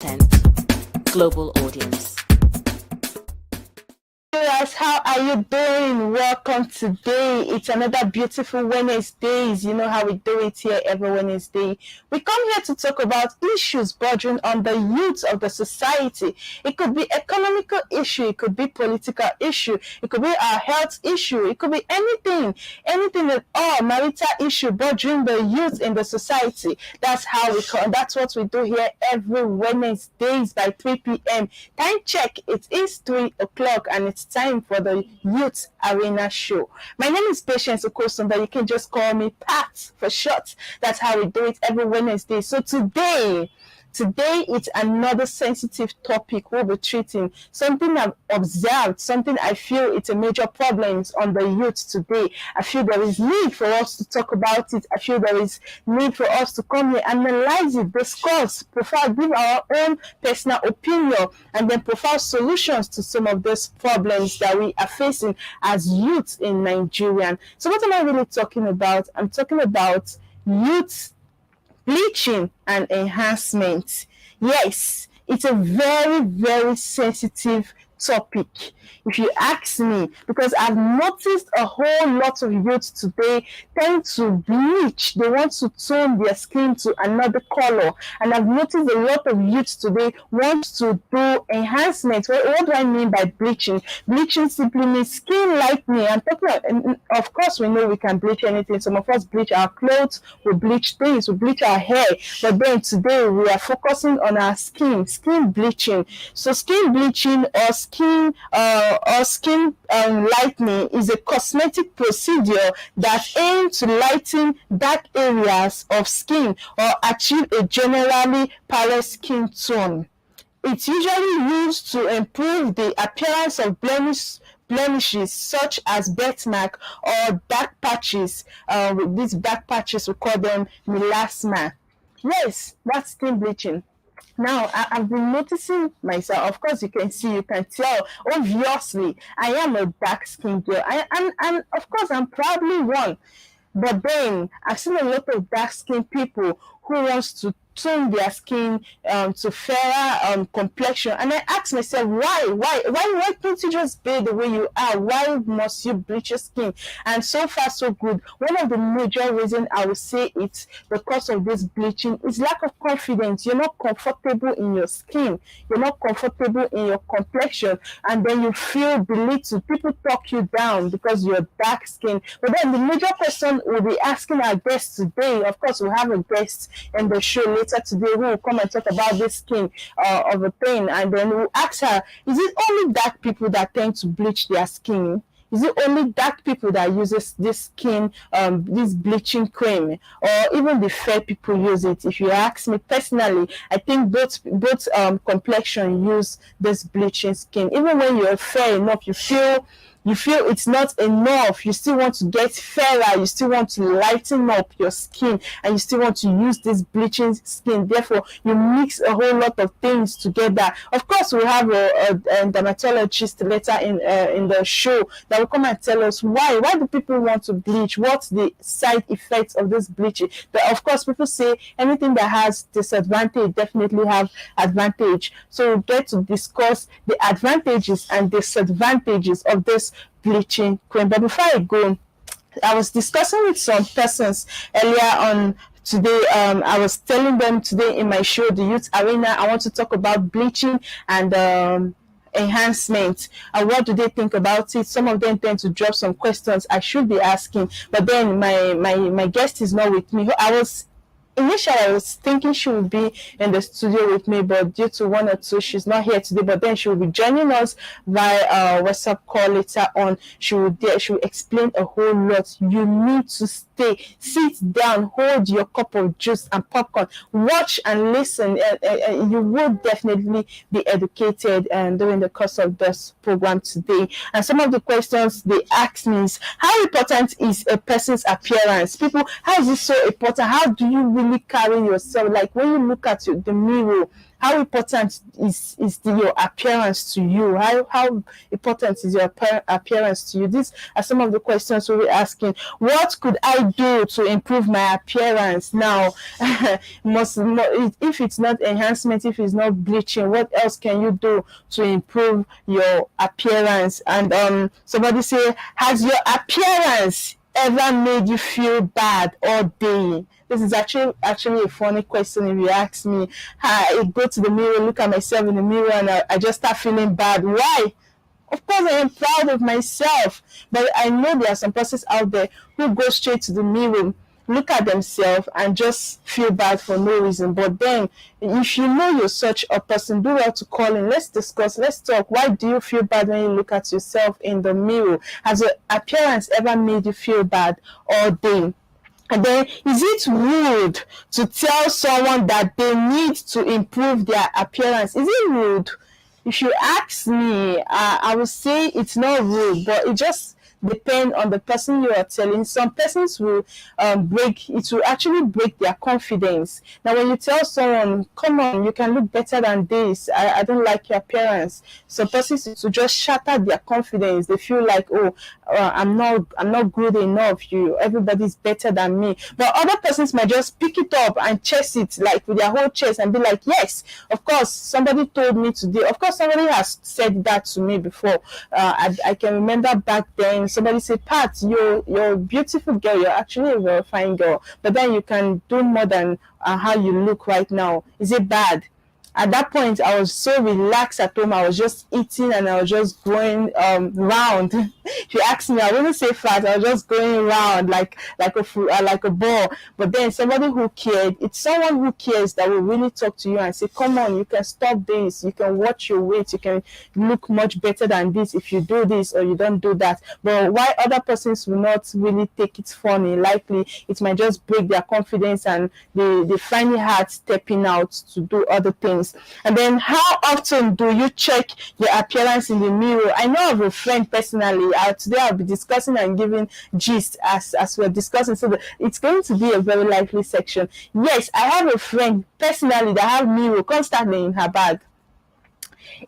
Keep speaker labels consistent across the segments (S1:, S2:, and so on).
S1: content, global audience.
S2: Viewers, how are you doing? Welcome today. It's another beautiful Wednesday. You know how we do it here every Wednesday. We come here to talk about issues bordering on the youth of the society. It could be economical issue, it could be political issue, it could be our health issue, it could be anything at all, marital issue bordering the youth in the society. That's how we come. That's what we do here every Wednesdays by 3 p.m. Time check. It is 3 o'clock and it's time for the Youth Arena Show. My name is Patience Okosun, but you can just call me Pat for short. That's how we do it every Wednesday. So today it's another sensitive topic we'll be treating. Something I've observed, something I feel it's a major problem on the youth today. I feel there is need for us to talk about it. I feel there is need for us to come here, analyze it, discuss, profile, give our own personal opinion, and then profile solutions to some of those problems that we are facing as youth in Nigeria. So what am I really talking about? I'm talking about youth bleaching and enhancement. Yes, it's a very, very sensitive topic, if you ask me, because I've noticed a whole lot of youth today tend to bleach. They want to tone their skin to another color, and I've noticed a lot of youth today want to do enhancement. What do I mean by bleaching? Bleaching simply means skin lightening. I'm talking about, of course, we know we can bleach anything. Some of us bleach our clothes, we bleach things, we bleach our hair, but then today we are focusing on our skin bleaching. So skin bleaching or skin lightening is a cosmetic procedure that aims to lighten dark areas of skin or achieve a generally pale skin tone. It's usually used to improve the appearance of blemishes such as birthmark or dark patches. With these dark patches, we call them melasma. Yes, that's skin bleaching. Now, I've been noticing myself. Of course, you can tell. Obviously, I am a dark skinned girl. And of course, I'm probably one. But then, I've seen a lot of dark skinned people who wants to tone their skin to fairer complexion, and I ask myself, why can't you just be the way you are? Why must you bleach your skin? And so far so good. One of the major reasons I would say it's because of this bleaching is lack of confidence. You're not comfortable in your skin, you're not comfortable in your complexion, and then you feel belittled. People talk you down because you're dark skin. But then the major question we'll be asking our guests today, of course we'll have a guest in the show later today who will come and talk about this skin of a thing, and then we'll ask her, is it only dark people that tend to bleach their skin? Is it only dark people that uses this skin, this bleaching cream, or even the fair people use it? If you ask me personally, I think both complexion use this bleaching skin. Even when you're fair enough, you feel it's not enough. You still want to get fairer. You still want to lighten up your skin, and you still want to use this bleaching skin. Therefore, you mix a whole lot of things together. Of course, we have a dermatologist later in the show that will come and tell us why do people want to bleach? What's the side effects of this bleaching? But of course, people say anything that has disadvantage definitely have advantage. So we get to discuss the advantages and disadvantages of this bleaching cream. But before I go, I was discussing with some persons earlier on today. I was telling them today in my show, The Youth Arena, I want to talk about bleaching and enhancement, and what do they think about it. Some of them tend to drop some questions I should be asking, but then my guest is not with me. Initially, I was thinking she would be in the studio with me, but due to one or two, she's not here today. But then she will be joining us via WhatsApp call later on. She will explain a whole lot. You need to sit down, hold your cup of juice and popcorn, watch and listen. You will definitely be educated during the course of this program today. And some of the questions they ask me is, how important is a person's appearance? People, how is it so important? How do you really carry yourself? Like when you look at the mirror, How important your appearance to you? How important is your appearance to you? These are some of the questions we'll be asking. What could I do to improve my appearance? Now, if it's not enhancement, if it's not bleaching, what else can you do to improve your appearance? And somebody say, has your appearance ever made you feel bad all day? This is actually a funny question if you ask me. I go to the mirror, look at myself in the mirror, and I just start feeling bad. Why? Of course, I am proud of myself, but I know there are some persons out there who go straight to the mirror, look at themselves, and just feel bad for no reason. But then, if you know you're such a person, do well to call in. Let's discuss. Let's talk. Why do you feel bad when you look at yourself in the mirror? Has your appearance ever made you feel bad all day? And then, is it rude to tell someone that they need to improve their appearance? Is it rude? If you ask me, I would say it's not rude, but it just depends on the person you are telling. Some persons will it will actually break their confidence. Now, when you tell someone, come on, you can look better than this, I don't like your appearance, some persons, it will just shatter their confidence. They feel like, oh, I'm not good enough, everybody's better than me. But other persons might just pick it up and chase it like with their whole chest and be like, yes, of course, somebody told me today. Of course, somebody has said that to me before. I can remember back then somebody said, Pat, you're a beautiful girl, you're actually a very fine girl, but then you can do more than how you look right now. Is it bad? At that point, I was so relaxed at home. I was just eating and I was just going round. If you ask me, I wouldn't say fat. I was just going round like a ball. But then somebody who cared, it's someone who cares that will really talk to you and say, come on, you can stop this. You can watch your weight. You can look much better than this if you do this or you don't do that. But why other persons will not really take it funny, likely it might just break their confidence and they find it hard stepping out to do other things. And then, how often do you check your appearance in the mirror? I know of a friend personally. Today I'll be discussing and giving gist as we're discussing. So it's going to be a very lively section. Yes, I have a friend personally that have mirror constantly in her bag.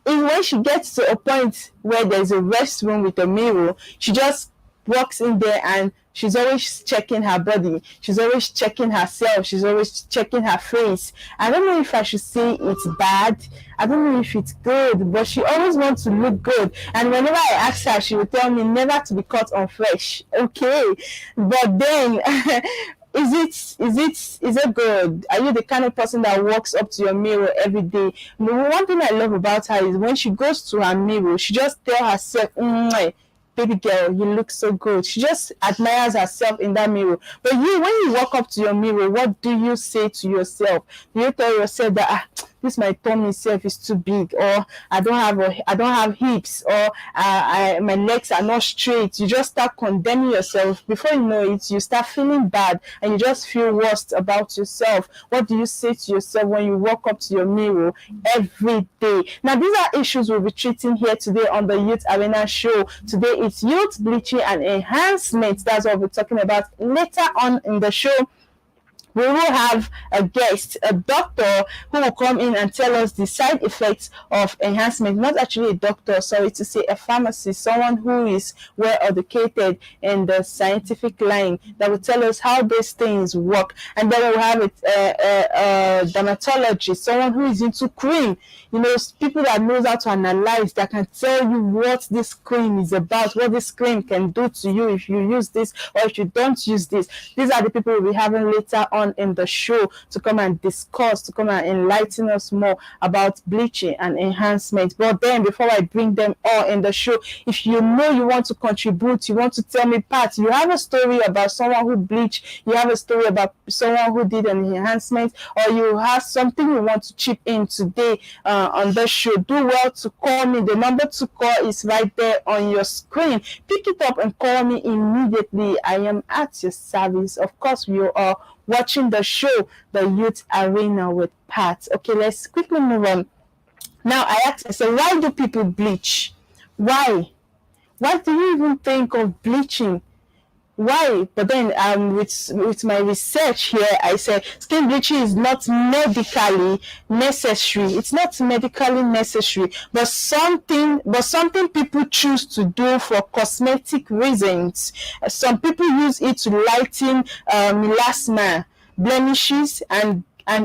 S2: And when she gets to a point where there's a restroom with a mirror, she just walks in there and she's always checking her body. She's always checking herself. She's always checking her face. I don't know if I should say it's bad. I don't know if it's good, but she always wants to look good. And whenever I ask her, she will tell me never to be caught on fresh. Okay. But then is it good? Are you the kind of person that walks up to your mirror every day? One thing I love about her is when she goes to her mirror, she just tell herself, baby girl, you look so good. She just admires herself in that mirror. But when you walk up to your mirror, what do you say to yourself? Do you tell yourself that this my tummy self is too big, or I don't have hips, or my legs are not straight? You just start condemning yourself. Before you know it, you start feeling bad and you just feel worse about yourself. What do you say to yourself when you walk up to your mirror every day? Now, these are issues we'll be treating here today on the Youth Arena show. Today it's youth bleaching and enhancement. That's what we're talking about. Later on in the show, we will have a guest, a doctor, who will come in and tell us the side effects of enhancement. Not actually a doctor, sorry to say, a pharmacist, someone who is well educated in the scientific line, that will tell us how these things work. And then we'll have a dermatologist, someone who is into cream. People that knows how to analyze, that can tell you what this cream is about, what this cream can do to you if you use this or if you don't use this. These are the people we'll be having later on in the show to come and discuss, to come and enlighten us more about bleaching and enhancement. But then, before I bring them all in the show, if you know you want to contribute, you want to tell me, Pat, you have a story about someone who bleached, you have a story about someone who did an enhancement, or you have something you want to chip in today on the show, do well to call me. The number to call is right there on your screen. Pick it up and call me immediately. I am at your service. Of course, you are watching the show, the Youth Arena with Pat. Okay, let's quickly move on. Now, I asked myself, why do people bleach? Why? Why do you even think of bleaching? Why? But then with my research here, I said skin bleaching is not medically necessary. It's not medically necessary, but something people choose to do for cosmetic reasons. Some people use it to lighten melasma, blemishes, and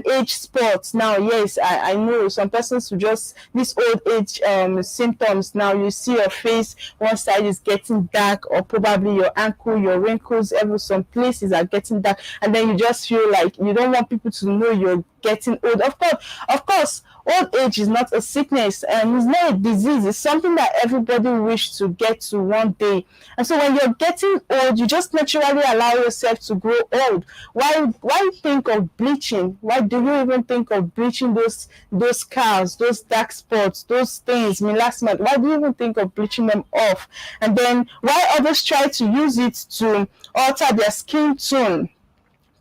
S2: age spots. Now, yes, I know some persons who just this old age symptoms. Now you see your face, one side is getting dark, or probably your ankle, your wrinkles, every some places are getting dark, and then you just feel like you don't want people to know you're getting old. Of course, old age is not a sickness, and it's not a disease. It's something that everybody wish to get to one day. And so when you're getting old, you just naturally allow yourself to grow old. Why think of bleaching? Why do you even think of bleaching those scars, those dark spots, those things, melasma? Why do you even think of bleaching them off? And then why others try to use it to alter their skin tone?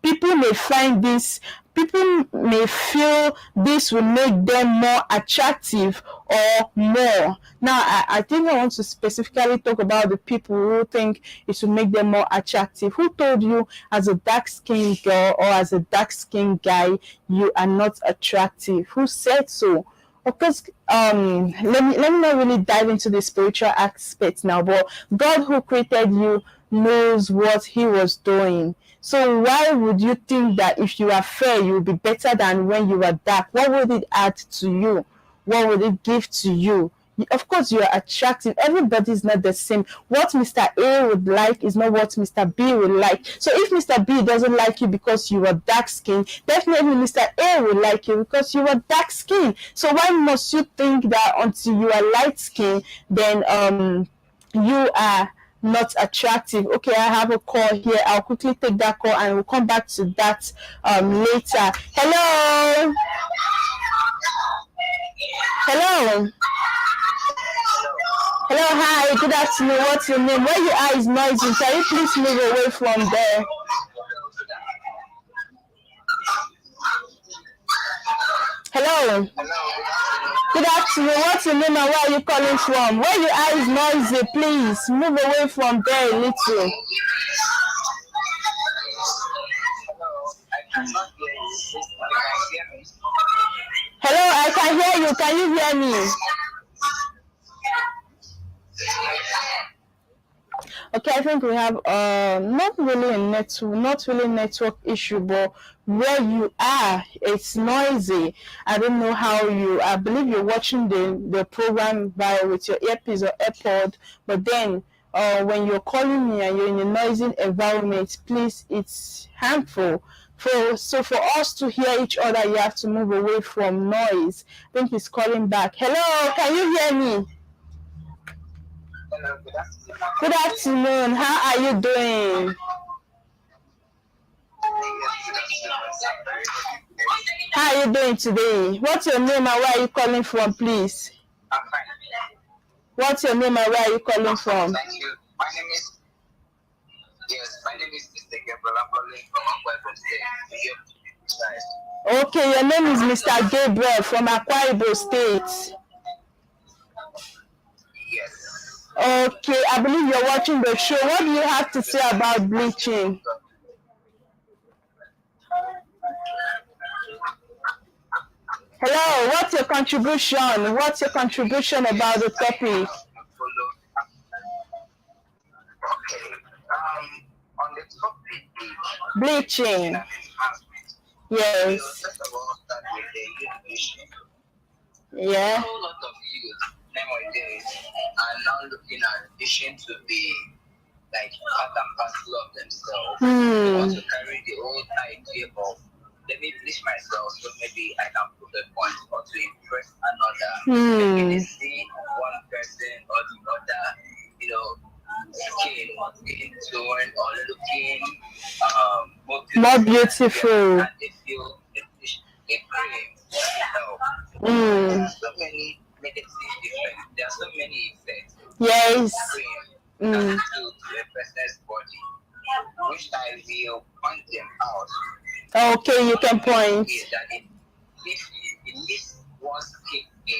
S2: people may find this People may feel this will make them more attractive or more. Now, I think I want to specifically talk about the people who think it will make them more attractive. Who told you as a dark skinned girl or as a dark skinned guy you are not attractive? Who said so? Of course, let me not really dive into the spiritual aspect now, but God who created you knows what he was doing. So why would you think that if you are fair, you'll be better than when you are dark? What would it add to you? What would it give to you? Of course, you are attractive. Everybody is not the same. What Mr. A would like is not what Mr. B would like. So if Mr. B doesn't like you because you are dark skinned, definitely Mr. A will like you because you are dark skinned. So why must you think that until you are light skinned, then you are not attractive? Okay, I have a call here. I'll quickly take that call and we'll come back to that later. Hello. Hello. Hello, hi, good afternoon. What's your name? Where you are is noisy. Can you please move away from there? Hello. Good afternoon. What's your name and where are you calling from? Where you are is noisy. Please move away from there a little. Hello, I can hear you. Can you hear me? Okay, I think we have not really a network issue, but where you are, it's noisy. I don't know how I believe you're watching the program with your earpiece or AirPod, but then when you're calling me and you're in a noisy environment, please, it's harmful. So for us to hear each other, you have to move away from noise. I think he's calling back. Hello, can you hear me?
S1: Hello, good afternoon.
S2: Good afternoon. How are you doing? How are you doing today? What's your name and where are you calling from, please?
S1: I'm fine.
S2: What's your name and where are you calling from?
S1: Thank you. My name is Mr. Gabriel. I'm calling from Akwa State.
S2: Okay, your name is Mr. Gabriel from Akwa Ibom State.
S1: Yes.
S2: Okay, I believe you're watching the show. What do you have to say about bleaching? Hello, what's your contribution? What's your contribution about the topic?
S1: Okay. On the topic,
S2: Bleaching. Yes.
S1: First of all, start with the education.
S2: Yeah.
S1: A whole lot of youth nowadays are now looking at bleaching to be like part and parcel of themselves. They want to carry the old idea of let me bleach myself so maybe I can prove a point or to impress another. Maybe they see one person or the other, skin tone or looking
S2: more beautiful.
S1: And they feel a cream help.
S2: There
S1: are so many negative effects. There are so many effects.
S2: Yes.
S1: Cream can do to a person's body, which I will point them out.
S2: Okay, you can point.
S1: Is that it leaves one skin in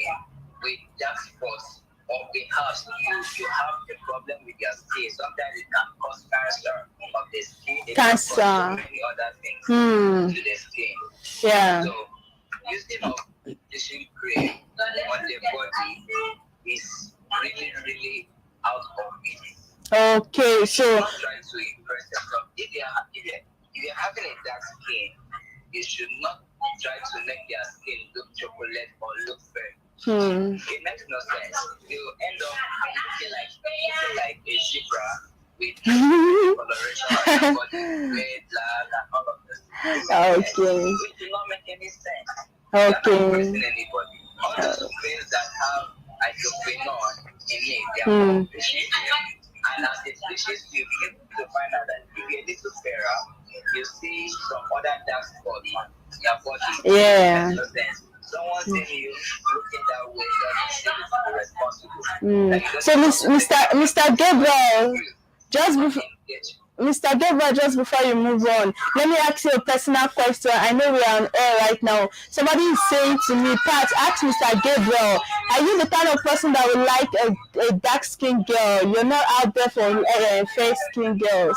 S1: with dark spots or perhaps you have a problem with your skin. Sometimes it can cause cancer of the skin. It can cause so
S2: Cancer.
S1: many other things
S2: Hmm.
S1: to the skin.
S2: Yeah.
S1: So using of bleaching cream on the body is really out of it.
S2: Okay,
S1: You
S2: so
S1: should not try to impress yourself. If you're having a dark skin, you should not try to make your skin look chocolate or look fair. It makes no sense. You end up looking like a zebra with coloration on your body, red, black, and all of this.
S2: okay.
S1: It will not make any sense. You're not impressing
S2: Okay.
S1: anybody. All the things that have isoquinone in it, they are
S2: Hmm.
S1: called bleaching cream. And as it bleaches, you'll be able to find out that if you're a little fairer, you see some other dark spots on your body.
S2: Yeah.
S1: Makes no sense. Someone seeing you looking that way doesn't seem to be responsible.
S2: Hmm.
S1: Like, you
S2: So,
S1: don't
S2: Mr. Gabriel, just before.
S1: engage.
S2: Mr. Gabriel, just before you move on, let me ask you a personal question. I know we are on air right now. Somebody is saying to me, Pat, ask Mr. Gabriel, are you the kind of person that would like a dark-skinned girl? You're not out there for fair-skinned girls.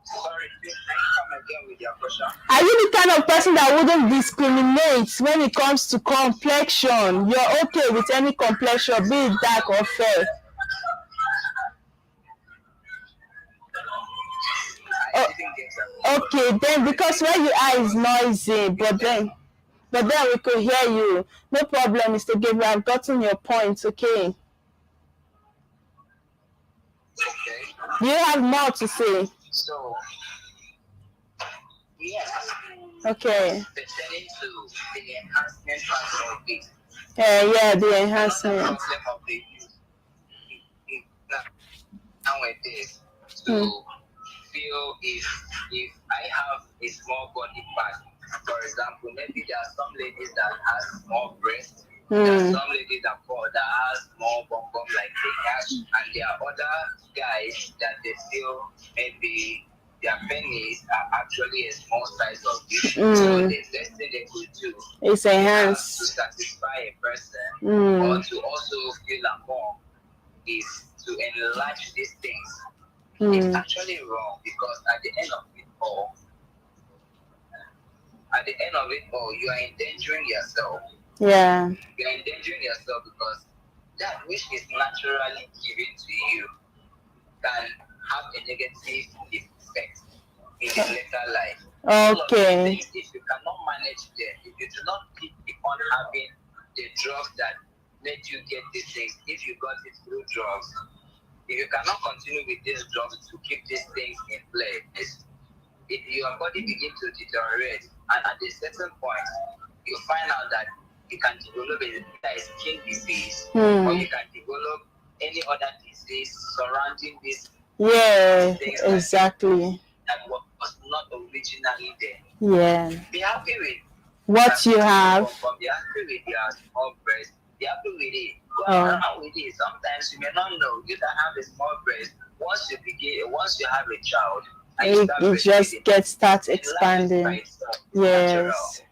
S1: Sorry, please can you come again with your question?
S2: Are you the kind of person that wouldn't discriminate when it comes to complexion? You're okay with any complexion, be it dark or fair?
S1: I didn't get that.
S2: Okay, then because where you are is noisy, but then we could hear you. No problem, Mr. Gabriel. I've gotten your point. Okay.
S1: Okay.
S2: Do you have more to say?
S1: So, yes,
S2: Okay.
S1: pertaining to the enhancement part of it.
S2: Yeah, the
S1: Another
S2: enhancement.
S1: problem of the youth is that nowadays to feel if I have a small body part, for example, maybe there are some ladies that have small breasts, there are some ladies that has small bum bum like they have, and there are other guys that they feel maybe their penis are actually a small size of it. So the best thing they could do
S2: It's
S1: to
S2: enhanced.
S1: satisfy a person or to also feel more is to enlarge these things. It's actually wrong because at the end of it all, you are endangering yourself.
S2: Yeah.
S1: You are endangering yourself because that which is naturally given to you can have a negative effect in the later life.
S2: Okay.
S1: If you cannot manage them, if you do not keep on having the drugs that made you get these things, if you got it through drugs, if you cannot continue with these drugs to keep these things in place, if your body begins to deteriorate, and at a certain point, you find out that you can develop a skin disease, or you can develop any other disease surrounding this.
S2: Yeah, exactly.
S1: That was not originally there.
S2: Yeah.
S1: Be happy with
S2: what you have.
S1: Be happy with your small breast. Be happy with it. Go
S2: Oh.
S1: around with it. Sometimes you may not know you that have a small breast. Once you have a child,
S2: It just start expanding. Yes.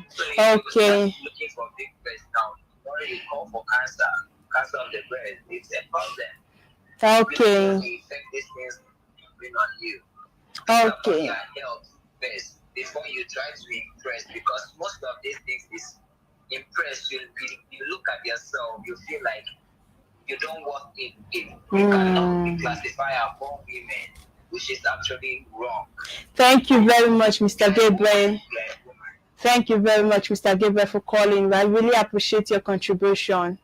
S1: So
S2: okay.
S1: Looking for big breast now. Or you call for cancer of the breast. It's a problem.
S2: Okay.
S1: Affect these things on you.
S2: Okay.
S1: Your health first before you try to impress, because most of these things is impress. You look at yourself, you feel like you don't work it. You cannot be classified among women, which is actually wrong.
S2: Thank you very much, Mr. Gabriel. Thank you very much, Mr. Gabriel, for calling. I really appreciate your contribution.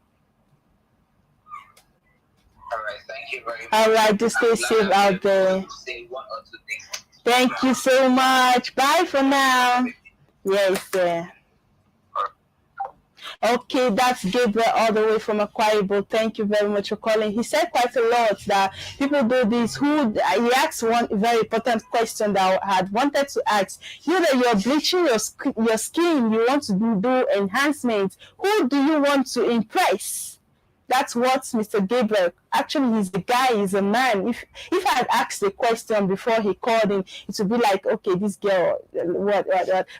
S1: All right, thank you very much.
S2: All right, just stay safe out there.
S1: Say one or two things.
S2: Thank you so much. Bye for now. Yes, sir. Okay, that's Gabriel all the way from Akwa Ibom. Thank you very much for calling. He said quite a lot that people do this. He asked one very important question that I had wanted to ask. You that you're bleaching your skin, you want to do enhancements. Who do you want to impress? That's what Mr. Gabriel actually he's a guy, he's a man. If I had asked the question before he called in, it would be like, okay, this girl, what.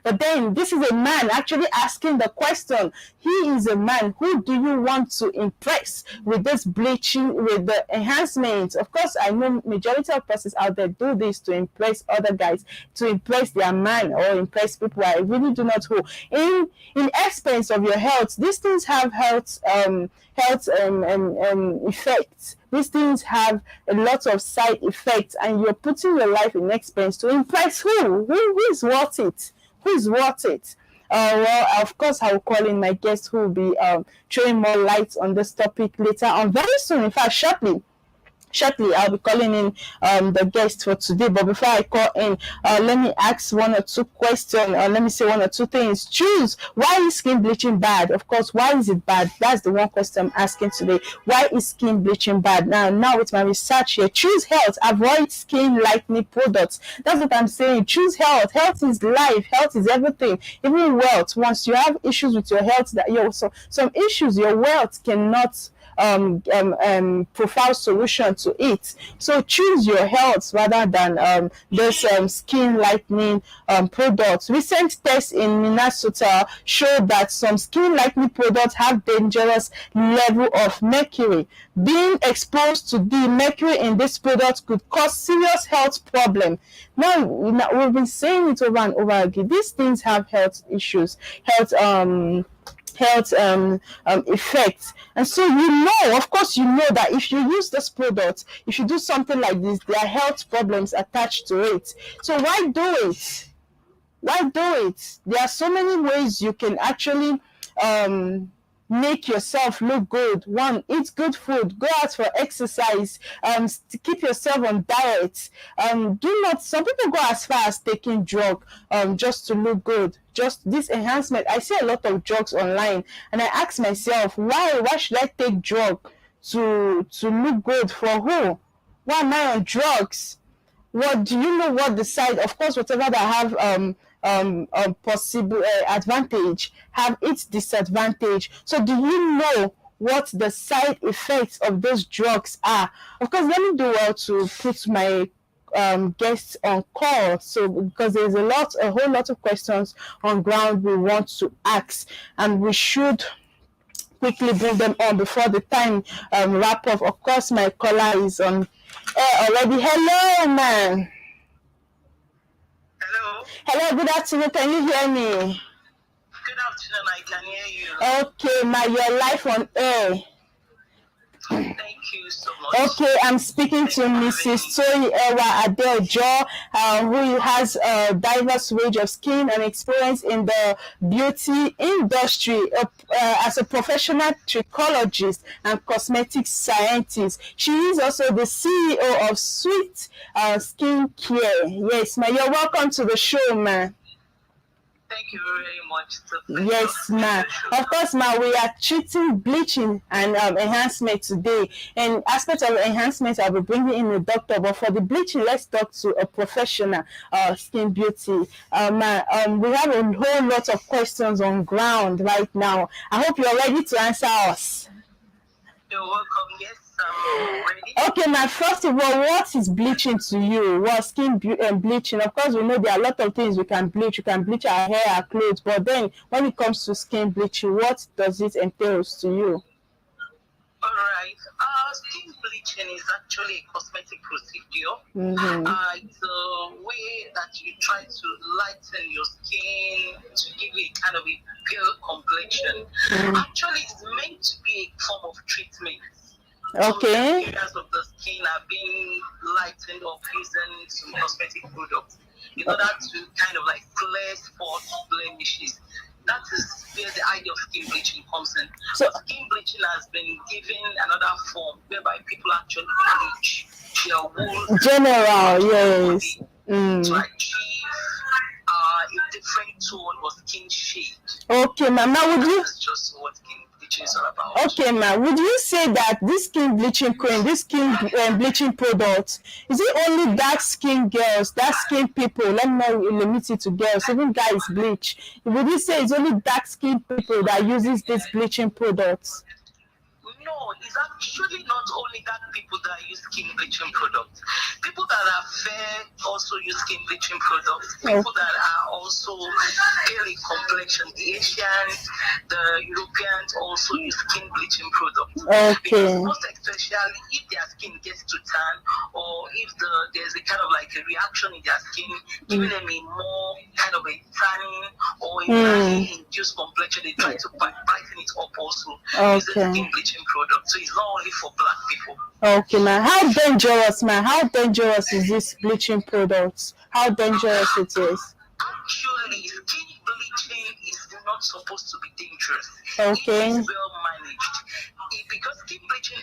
S2: But then this is a man actually asking the question. He is a man. Who do you want to impress with this bleaching, with the enhancements? Of course, I know majority of persons out there do this to impress other guys, to impress their man or impress people. I really do not know. In expense of your health, these things have health effects. These things have a lot of side effects, and you're putting your life in expense to impress who? Who is worth it? Who is worth it? Well, of course, I will call in my guest who will be throwing more light on this topic later on, very soon. In fact, shortly I'll be calling in the guest for today. But before I call in, let me ask one or two questions, or let me say one or two things. Choose, why is skin bleaching bad? Of course, why is it bad? That's the one question I'm asking today. Why is skin bleaching bad? Now with my research here, choose health, avoid skin lightening products. That's what I'm saying. Choose health. Health is life. Health is everything. Even wealth. Once you have issues with your health, some issues, your wealth cannot profile solution to it. So choose your health rather than this skin lightening products. Recent tests in Minnesota showed that some skin lightening products have dangerous level of mercury. Being exposed to the mercury in this product could cause serious health problem. Now we've been saying it over and over again. These things have health issues, health effects. And so of course that if you use this product, if you do something like this, there are health problems attached to it. So why do it? There are so many ways you can actually make yourself look good. One, eat good food, go out for exercise, keep yourself on diet. Some people go as far as taking drug just to look good. Just this enhancement. I see a lot of drugs online, and I ask myself, why should I take drug to look good? For who? Why am I on drugs? What do you know? What the side? Of course, whatever that have possible advantage have its disadvantage. So do you know what the side effects of those drugs are? Of course, let me do well to put my guests on call, so because there's a whole lot of questions on ground we want to ask, and we should quickly bring them on before the time wrap up. Of course, my caller is on air already. Hello, man. Hello, good afternoon. Can you hear me?
S1: Good afternoon, I can hear you.
S2: Okay, you're live on air.
S1: Thank you so much.
S2: Okay, I'm speaking to Mrs. Toyi Ewa Adeojo, who has a diverse range of skin and experience in the beauty industry as a professional trichologist and cosmetic scientist. She is also the CEO of Sweet Skin Care. Yes, ma, you're welcome to the show, ma.
S1: Thank you very much.
S2: Yes, ma. Of course, ma, we are treating bleaching and enhancement today. And aspect of enhancement, I'll be bringing in a doctor. But for the bleaching, let's talk to a professional skin beauty. Ma, we have a whole lot of questions on ground right now. I hope you're ready to answer us.
S1: You're welcome. Yes, I'm ready.
S2: Okay, now first of all, what is bleaching to you? What skin bleaching? Of course, we know there are a lot of things we can bleach. You can bleach our hair, our clothes, but then when it comes to skin bleaching, what does it entail to you?
S1: All right. Skin bleaching is actually a cosmetic procedure.
S2: Mm-hmm.
S1: It's a way that you try to lighten your skin to give it kind of a pale complexion.
S2: Mm-hmm.
S1: Actually, it's meant to be a form of treatment.
S2: Okay.
S1: Some areas of the skin are being lightened up using some cosmetic products in order to kind of like clear spots, blemishes. That is where the idea of skin bleaching comes in. So skin bleaching has been given another form whereby people actually bleach their whole
S2: general, yes,
S1: to achieve a different tone or skin shade.
S2: Okay, Mama, would you?
S1: That's just what skin bleaching is all about.
S2: Okay, ma, would you say that this skin bleaching cream, this skin bleaching product, is it only dark skin girls, dark skin people? Let me not limit it to girls, even guys bleach. Would you say it's only dark skin people that uses this bleaching products?
S1: No, it's actually not only that people that use skin bleaching products. People that are fair also use skin bleaching products. People that are also pale in complexion, the Asians, the Europeans also use skin bleaching products.
S2: Okay.
S1: Because most especially if their skin gets to tan, or if there's a kind of like a reaction in their skin, giving them a more kind of a tanning or a melanin-induced complexion, they try to brighten it up also using skin bleaching products. So it's not only for black people.
S2: Okay, man. How dangerous, man? How dangerous is this bleaching products? How dangerous it is?
S1: Actually, skin bleaching is not supposed to be dangerous.
S2: Okay.
S1: It is well managed. Because skin bleaching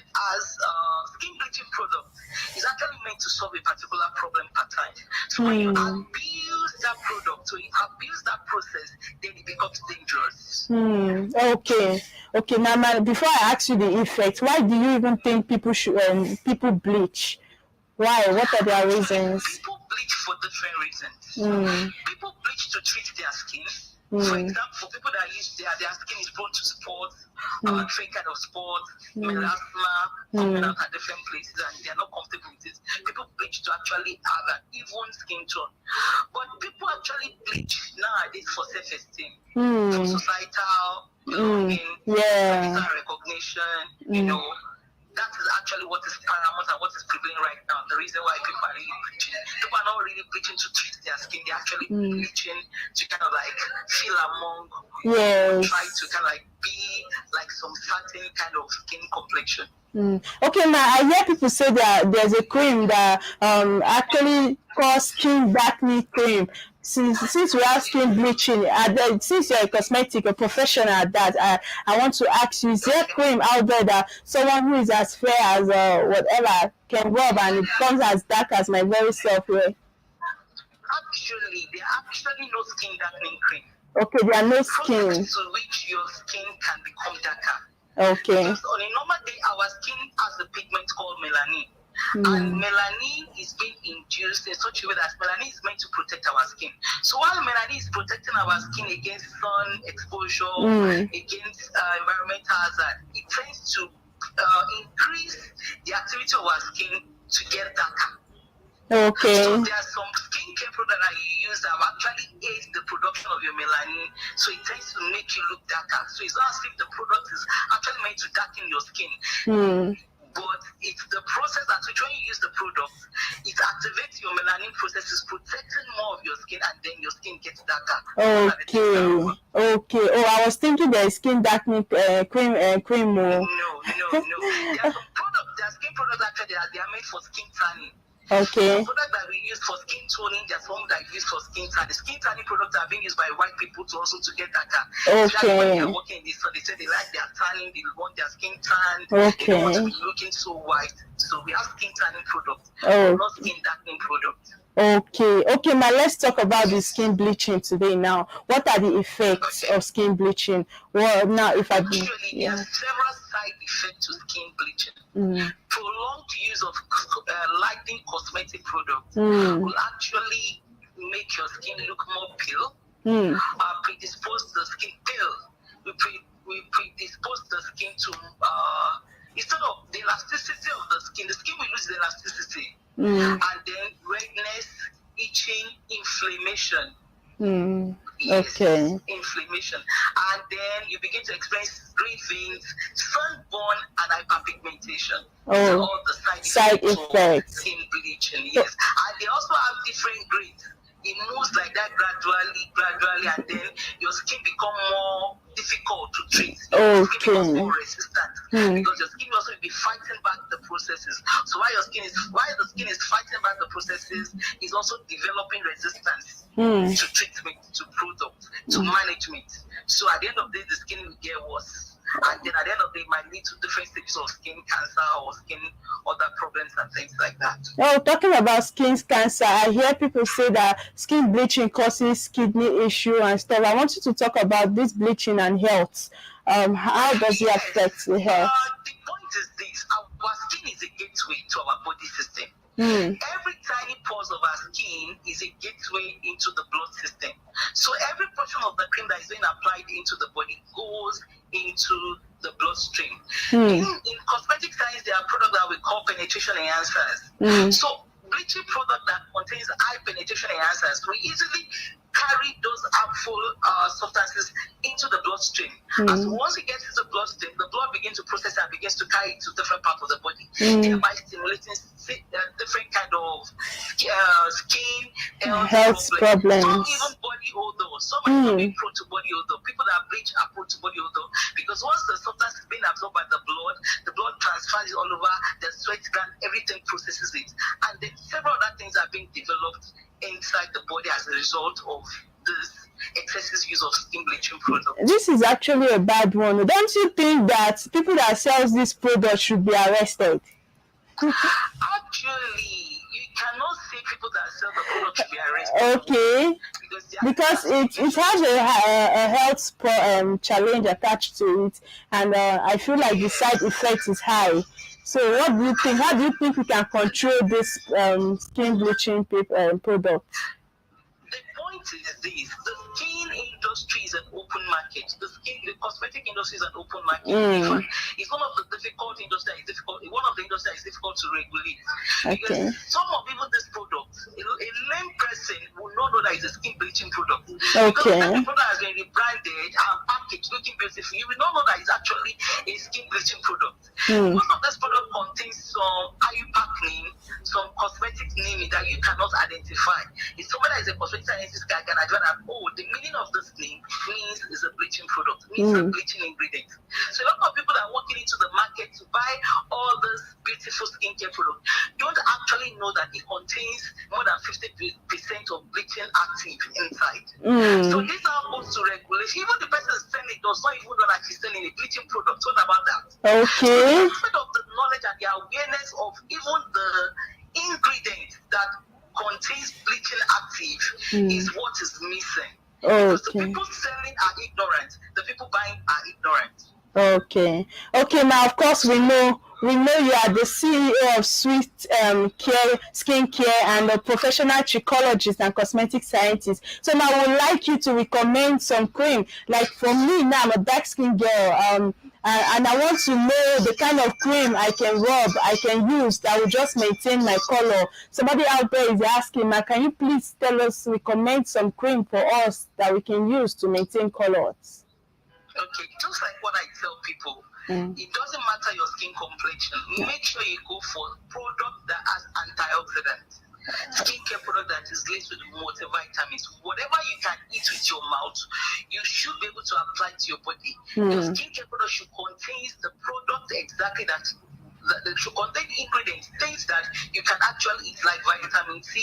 S1: product is actually meant to solve a particular problem per time. So when you abuse that product, so you abuse that process, then it becomes dangerous.
S2: Okay. Okay. Now, man, before I ask you the effect, why do you even think people should people bleach? Why? What are their reasons?
S1: People bleach for different reasons. People bleach to treat their skin. For example, for people that use their skin is prone to sports, different kind of sports, melasma, coming out at different places, and they are not comfortable with it. People bleach to actually have an even skin tone. But people actually bleach nowadays for self-esteem, for societal belonging, societal recognition, you know. That is actually what is paramount and what is prevailing right now. The reason why people are really bleaching. People are not really bleaching to treat their skin. They're actually bleaching to kind of like feel among, try to kind of like be like some certain kind of skin complexion.
S2: Okay, now I hear people say that there's a cream that actually called skin darkening cream. Since we are skin bleaching, since you're a cosmetic, a professional at that, I want to ask you: is there a cream out there that someone who is as fair as whatever can rub and it becomes as dark as my very self here?
S1: Actually, there are actually no skin darkening cream.
S2: Okay, there are no skin.
S1: Process to which your skin can become darker.
S2: Okay.
S1: Because on a normal day, our skin has a pigment called melanin. And melanin is being induced in such a way that melanin is meant to protect our skin. So while melanin is protecting our skin against sun exposure, against environmental hazard, it tends to increase the activity of our skin to get darker.
S2: Okay.
S1: So there are some skincare products that you use that actually aid the production of your melanin, so it tends to make you look darker. So it's not as if the product is actually meant to darken your skin. But it's the process that which when you use the product, it activates your melanin processes, protecting more of your skin, and then your skin gets darker.
S2: Okay. Oh, I was thinking there is skin darkening cream.
S1: No. There are some products, there are skin products actually they are made for skin tanning.
S2: Okay.
S1: The product that we use for skin toning, there's some that we use for skin tanning. The skin tanning products are being used by white people to also to get darker.
S2: Okay.
S1: When they're working in this, so they say they like their tanning, they want their skin tanned, they don't want to be looking so white. So we have skin tanning products, not skin darkening products.
S2: Okay, now let's talk about the skin bleaching today. Now, what are the effects of skin bleaching? Well, now if I
S1: actually, there are several side effects to skin bleaching. Prolonged use of lighting cosmetic products will actually make your skin look more pale. Predispose the skin pale. We predispose the skin to instead of the elasticity of the skin will lose the elasticity. And then redness, itching, inflammation. Inflammation. And then you begin to experience green veins, sunburn, and hyperpigmentation. All the side effects of skin bleaching. Yes. And they also have different grades. It moves like that gradually, and then your skin become more difficult to treat. Your skin becomes more resistant because your skin also will be fighting back the processes. So while the skin is fighting back the processes, is also developing resistance to treatment, to product, to management. So at the end of the day, the skin will get worse. And then at the end of the day, it might lead to different stages of skin cancer or skin other problems and things like that.
S2: Oh, talking about skin cancer, I hear people say that skin bleaching causes kidney issue and stuff. I want you to talk about this bleaching and health. How does it affect the health?
S1: The point is this: our skin is a gateway to our body system. Every tiny pores of our skin is a gateway into the blood system. So every portion of the cream that is being applied into the body goes into the bloodstream. In cosmetic science, there are products that we call penetration enhancers. So bleaching product that contains high penetration enhancers will easily carry those harmful substances into the bloodstream. As once it gets into the bloodstream, the blood begins to process and begins to carry it to different parts of the body, thereby stimulating different kind of skin
S2: health problems.
S1: Some even body odor. Some are even prone to body odor. People that bleach are prone to body odor because once the substance is being absorbed by the blood transfers it all over the sweat gland, everything processes it, and then several other things are being developed inside the body as a result of this excessive use of skin bleaching products.
S2: This is actually a bad one. Don't you think that people that sells this product should be arrested?
S1: Actually, you cannot say people that sell the product should be arrested.
S2: Okay. Because it has a health challenge attached to it, and I feel like the side effect is high. So what do you think? How do you think we can control this skin bleaching product?
S1: The point is this: the skin industry is an open market. The cosmetic industry is an open market. In fact, it's one of the difficult industries. One of the industries that is difficult to regulate.
S2: Okay.
S1: Because some of even this product, a lame person will not know that it's a skin bleaching product.
S2: Okay.
S1: Because the product has been rebranded and packaged looking beautiful. You will not know that it's actually a skin bleaching product. Most of this product contains some IUPAC name, some cosmetic name that you cannot identify. If somebody is a cosmetic scientist guy can identify that, the meaning of this name means it's a bleaching product, means a bleaching ingredient. So a lot of people that are walking into the market to buy all this beautiful skincare product don't actually know that it contains more than 50% of bleaching active inside. So this now goes to regulation. Even the person selling does not even know that she's selling a bleaching product. What about that?
S2: Okay.
S1: So instead of the knowledge and the awareness of even the ingredient that contains bleaching active is what is missing. Because the people selling are ignorant, the people buying are ignorant.
S2: Okay. Now, of course, we know you are the CEO of Sweet Care Skincare and a professional trichologist and cosmetic scientist. So now I would like you to recommend some cream. Like for me now, I'm a dark skin girl, and I want to know the kind of cream I can use that will just maintain my color. Somebody out there is asking, can you please recommend some cream for us that we can use to maintain colors?
S1: Okay, just like what I tell people, it doesn't matter your skin complexion. Make sure you go for product that has antioxidants. Skincare product that is laced with multivitamins. Whatever you can eat with your mouth, you should be able to apply to your body. Your skincare product should contain the product exactly that should contain ingredients, things that you can actually eat, like vitamin C,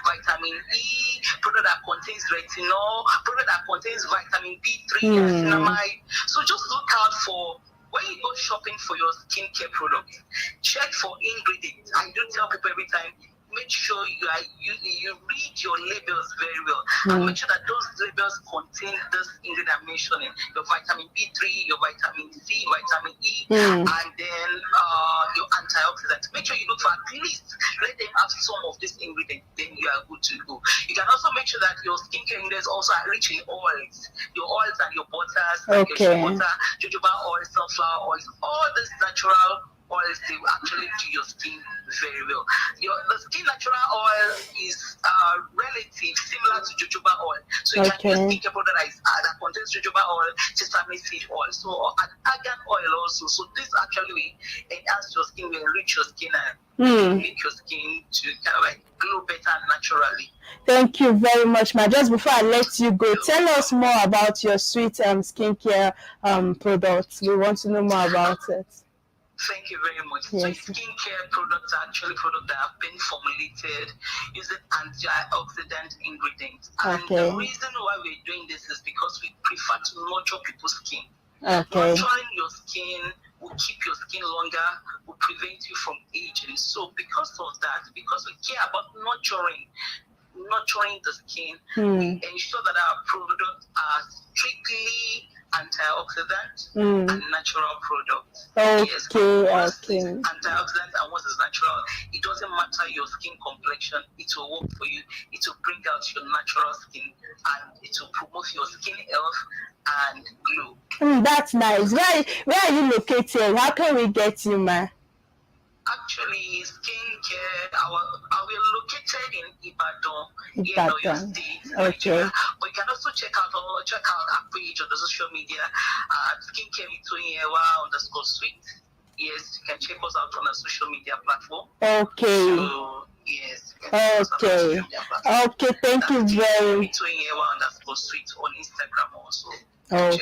S1: vitamin E, product that contains retinol, product that contains vitamin B3, niacinamide. So just look out for, when you go shopping for your skincare products, check for ingredients. I do tell people every time, make sure you read your labels very well and make sure that those labels contain this ingredient I'm mentioning, your vitamin B3, your vitamin C, vitamin E, and then your antioxidants. Make sure you look for at least, let them have some of these ingredients, then you are good to go. You can also make sure that your skincare ingredients also are rich in oils, your oils and your butters, like your shea butter, jojoba oil, sunflower oils, all this natural oils, they will actually do your skin very well. The skin natural oil is relative similar to jojoba oil. So you can use skincare product that contains jojoba oil, sesame seed oil, so an argan oil also. So this actually will enhance your skin, will enrich your skin and make your skin to kind of like glow better naturally.
S2: Thank you very much, Ma. Just before I let you go, tell us more about your Sweet skincare products. We want to know more about it.
S1: Thank you very much. Yes. So skincare products are actually products that have been formulated using antioxidant ingredients. And the reason why we're doing this is because we prefer to nurture people's skin. Nurturing your skin will keep your skin longer, will prevent you from aging. So because of that, because we care about nurturing the skin, we ensure that our products are strictly antioxidant,
S2: Mm.
S1: and natural product.
S2: Okay,
S1: Yes,
S2: okay.
S1: antioxidant and what is natural. It doesn't matter your skin complexion, it will work for you. It will bring out your natural skin and it will promote your skin health and glow.
S2: That's nice. Where are you located? How can we get you, ma?
S1: Actually, skincare, we're located in Ibadan, in Oyo
S2: Ibadan.
S1: State,
S2: Okay.
S1: Nigeria. But you can also check out our page on the social media at skincare _sweet. Yes, you can check us out on a social media platform.
S2: Okay.
S1: So, yes, you can check us out on social
S2: Okay.
S1: media platform.
S2: Okay, thank you very
S1: _sweet on Instagram also.
S2: Okay.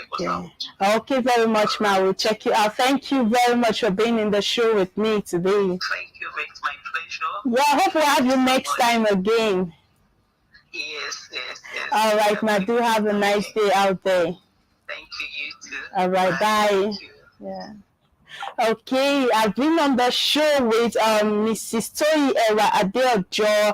S2: Okay, very much, ma. We'll check you out. Thank you very much for being in the show with me today.
S1: Thank you, it's my pleasure.
S2: Yeah, I hope we'll have you next time again.
S1: Yes.
S2: All right, ma. Do have a nice day out there.
S1: Thank you, you too.
S2: All right, bye. Yeah. Okay, I've been on the show with Mrs. Toyi Ewa Adeojo,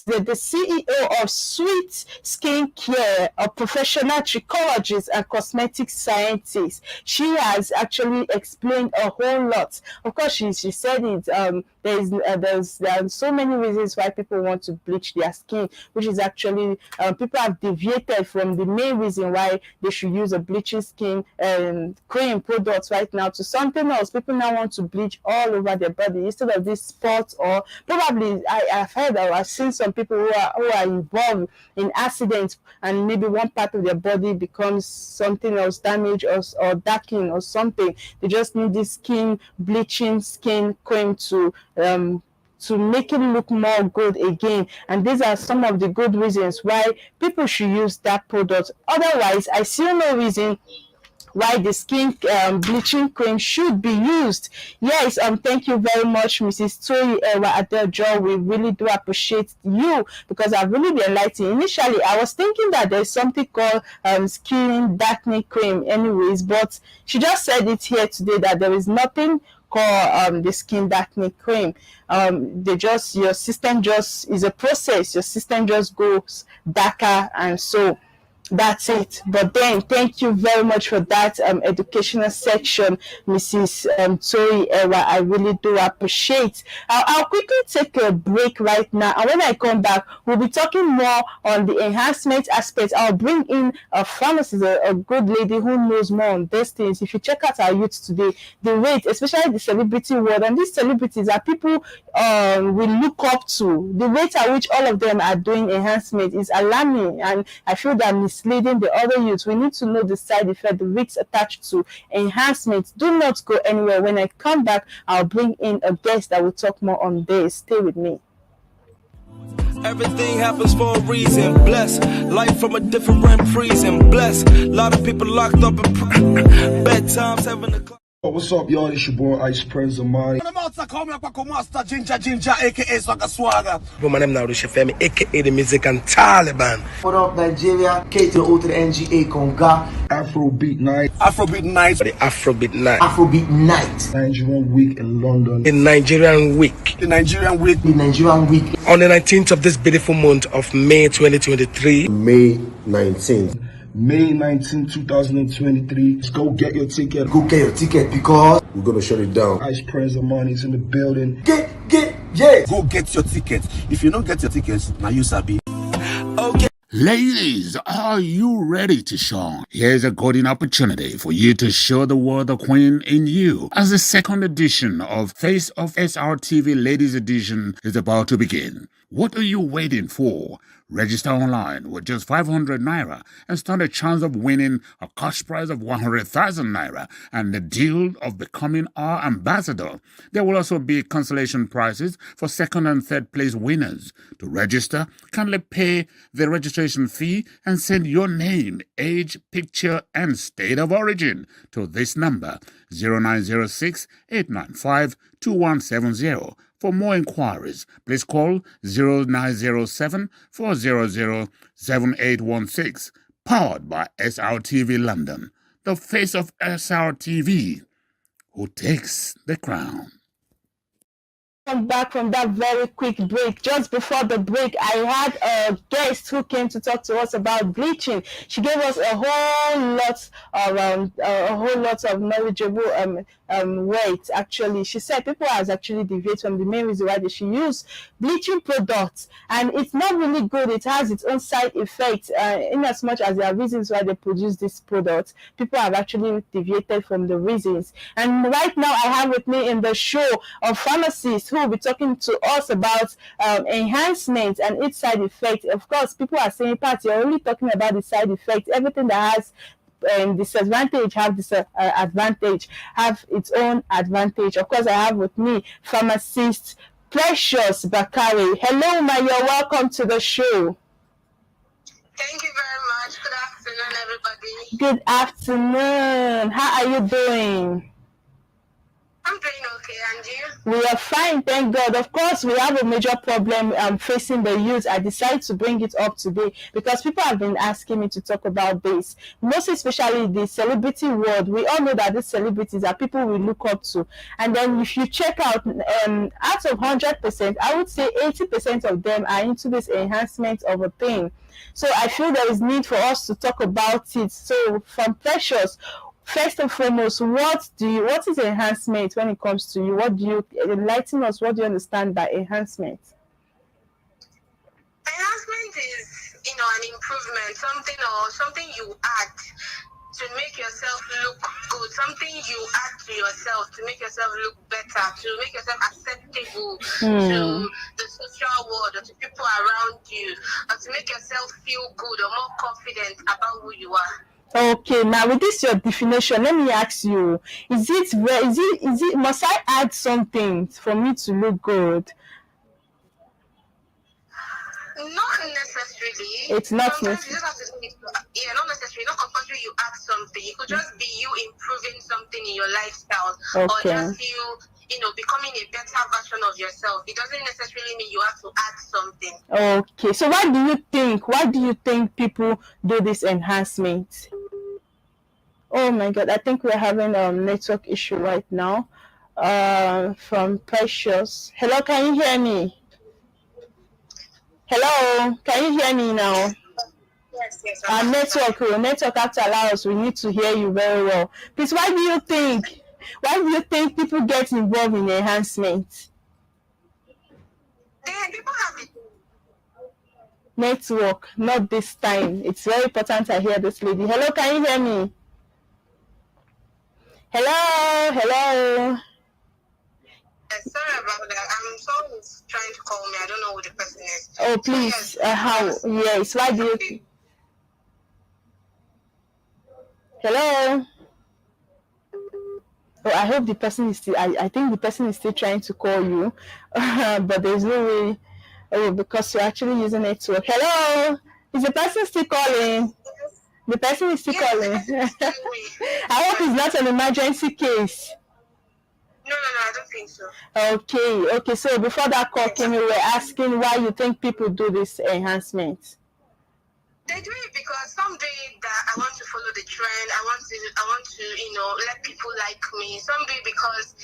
S2: the CEO of Sweet Skincare, a professional trichologist and cosmetic scientist. She has actually explained a whole lot. Of course, she said it. There are so many reasons why people want to bleach their skin, which is actually people have deviated from the main reason why they should use a bleaching skin cream products right now to something else. People now want to bleach all over their body instead of these spots, or probably I've heard or I've seen some people who are involved in accidents and maybe one part of their body becomes something else, damaged or darkening or something. They just need this bleaching skin cream to make it look more good again. And these are some of the good reasons why people should use that product. Otherwise, I see no reason why the skin bleaching cream should be used. Yes, thank you very much, Mrs. Toyi Ewa Adeojo. We really do appreciate you because I've really been enlightened. Initially, I was thinking that there's something called skin darkening cream anyways, but she just said it here today that there is nothing called the skin darkening cream. Your system just is a process. Your system just goes darker, and so that's it. But then, thank you very much for that educational section, Mrs. Toyi Ewa. I really do appreciate. I'll quickly take a break right now, and when I come back, we'll be talking more on the enhancement aspect. I'll bring in a pharmacist, a good lady who knows more on these things. If you check out our youth today, the rate, especially the celebrity world, and these celebrities are people we look up to. The rate at which all of them are doing enhancement is alarming, and I feel that misleading the other youth. We need to know the side effect, the risks attached to enhancement. Do not go anywhere. When I come back, I'll bring in a guest that will talk more on this. Stay with me.
S3: Everything happens for a reason. Bless life from a different prison. Bless a lot of people locked up in bedtimes having a.
S4: What's up, y'all? It's your boy Ice Prince Amani.
S3: Ginger, aka Swagga Swagga. My name now is Femi, aka the Music and Taliban.
S5: What up, Nigeria? K to the O to the NGA Conga.
S4: Afrobeat Night.
S3: Afrobeat Night. The Afrobeat Night.
S5: Afrobeat Night.
S4: Nigerian Week in London.
S3: The Nigerian Week.
S5: The Nigerian Week. The Nigerian Week.
S3: On the 19th of this beautiful month of May 2023.
S5: May 19th.
S4: May 19, 2023. Let's go get your ticket.
S5: Go get your ticket because we're gonna shut it down.
S4: Ice Prince Amani's in the building.
S5: Yeah.
S6: Go get your tickets. If you don't get your tickets, now you sabi.
S3: Okay.
S7: Ladies, are you ready to shine? Here's a golden opportunity for you to show the world the queen in you. As the second edition of Face of SRTV Ladies Edition is about to begin. What are you waiting for? Register online with just 500 naira and stand a chance of winning a cash prize of 100,000 naira and the deal of becoming our ambassador. There will also be consolation prizes for second and third place winners. To register, kindly pay the registration fee and send your name, age, picture, and state of origin to this number 0906 895 2170. For more inquiries, please call 0907 400 7816. Powered by SRTV London, the face of SRTV, who takes the crown.
S2: Come back from that very quick break. Just before the break, I had a guest who came to talk to us about bleaching. She gave us a whole lot of knowledgeable words. Actually, she said people has actually deviated from the main reason why they should use bleaching products, and it's not really good. It has its own side effects. In as much as there are reasons why they produce this product, people have actually deviated from the reasons. And right now, I have with me in the show a pharmacist who will be talking to us about enhancement and its side effects. Of course, people are saying, Pat, you're only talking about the side effects. Everything that has disadvantage have this advantage, have its own advantage. Of course, I have with me pharmacist Precious Bakare. Hello, Ma, you're welcome to the show.
S1: Thank you very much. Good afternoon, everybody.
S2: Good afternoon. How are you doing?
S1: I'm doing okay, and you?
S2: We are fine, thank God. Of course, we have a major problem facing the youth. I decided to bring it up today because people have been asking me to talk about this, most especially the celebrity world. We all know that these celebrities are people we look up to. And then if you check out of 100%, I would say 80% of them are into this enhancement of a thing. So I feel there is need for us to talk about it. So from Precious, first and foremost, what is enhancement when it comes to you? What do you enlighten us? What do you understand by enhancement?
S1: Enhancement is, an improvement, something you add to make yourself look good, something you add to yourself to make yourself look better, to make yourself acceptable to the social world or to people around you, or to make yourself feel good or more confident about who you are.
S2: Okay, now with this your definition, let me ask you: is it must I add something for me to look good?
S1: Not necessarily.
S2: It's not
S1: Sometimes
S2: necessary.
S1: you just have to do it. Yeah, not necessarily. Not compulsory. You add something. It could just be you improving something in your lifestyle, or just you, becoming a better version of yourself. It doesn't necessarily mean you have to add something.
S2: Okay, so why do you think people do this enhancement? Oh my God, I think we're having a network issue right now. From Precious. Hello, can you hear me? Hello, can you hear me now?
S1: Yes.
S2: Our network have to allow us. We need to hear you very well. Please, why do you think people get involved in enhancement?
S1: People have it.
S2: Network, not this time. It's very important I hear this lady. Hello, can you hear me? Hello.
S1: Sorry about that. Someone is trying to call me. I don't know who the person is.
S2: Oh, please. How? Yes. Why do you? Hello. Oh, I hope the person is still. I think the person is still trying to call you, but there's no way. Oh, because you're actually using network. Hello. Is the person still calling? The person is still calling. I hope it's not an emergency case.
S1: No, I don't think so.
S2: Okay. So before that call came, we were asking why you think people do this enhancement.
S1: They do it because some do it that I want to follow the trend. I want to, let people like me. Some do it because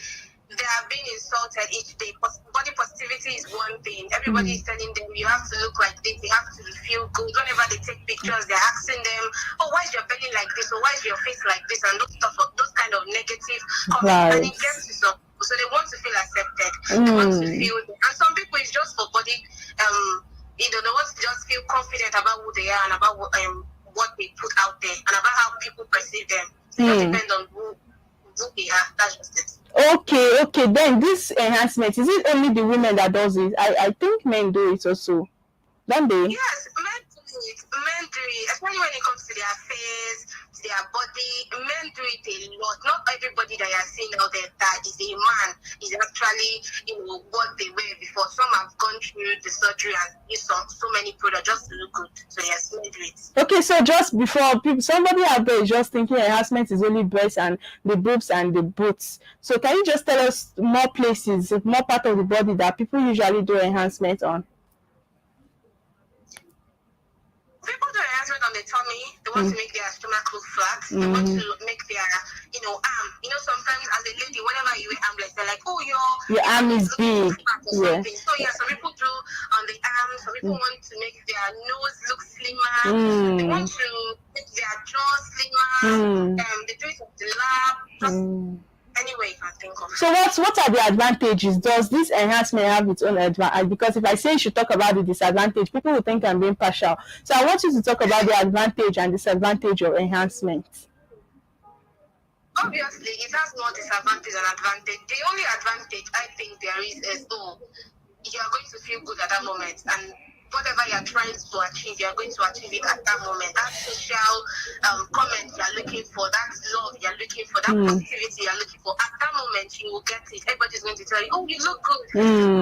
S1: they are being insulted each day. Body positivity is one thing. Everybody is telling them you have to look like this. You have to feel good. Whenever they take pictures, they're asking them, "Oh, why is your belly like this? Or why is your face like this?" And those kind of negative comments. And it gets to some people. So they want to feel accepted. They want to feel. And some people it's just for body. They want to just feel confident about who they are and about what they put out there and about how people perceive them. So it just depends on who they are. That's just it.
S2: Okay. Then this enhancement, is it only the women that does it? I think men do it also, don't they?
S1: Yes, men do it. Men do it, especially when it comes to their face, to their body. Men do it a lot. Not everybody that you're seeing out there that is a man is actually, what they were before. Some have gone through the surgery and used so many products just to look good. So yes, men do it. Okay,
S2: so just before somebody out there is just thinking enhancement is only breasts and the boobs and the boots. So can you just tell us more places, more part of the body that people usually do enhancement on?
S1: People do enhancement on the tummy. They want to make their stomach look flat. They want to make their, arm. Sometimes as a lady, whenever you wear armlets, they're like, "Oh, your
S2: arm is big."
S1: Flat.
S2: Yeah.
S1: something. So yeah, some people do on the arms, some people want to make their nose look slimmer, they want to make their jaw slimmer, they do it on the lab, just any way you can think of.
S2: So what are the advantages? Does this enhancement have its own advantage? Because if I say you should talk about the disadvantage, people will think I'm being partial. So I want you to talk about the advantage and disadvantage of enhancement.
S1: Obviously, it has more disadvantage than advantage. The only advantage I think there is you are going to feel good at that moment, and whatever you are trying to achieve, you are going to achieve it at that moment. That social comment you are looking for, that love you are looking for, that positivity you are looking for, at that moment you will get it. Everybody's going to tell you, oh, you look good.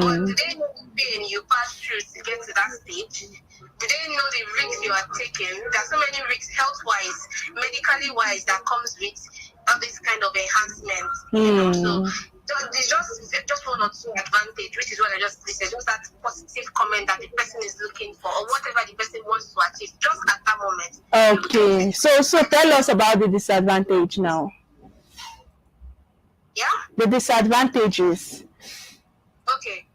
S1: But do they know the pain you pass through to get to that stage? Do they know the risks you are taking? There are so many risks, health-wise, medically-wise, that comes with all this kind of enhancement. You know? So there's just one or two advantage, which is what I just listed, just that positive comment that the person is looking for, or whatever the person wants to achieve, just at that moment.
S2: Okay, so tell us about the disadvantage now.
S1: Yeah?
S2: The disadvantages.
S1: Okay.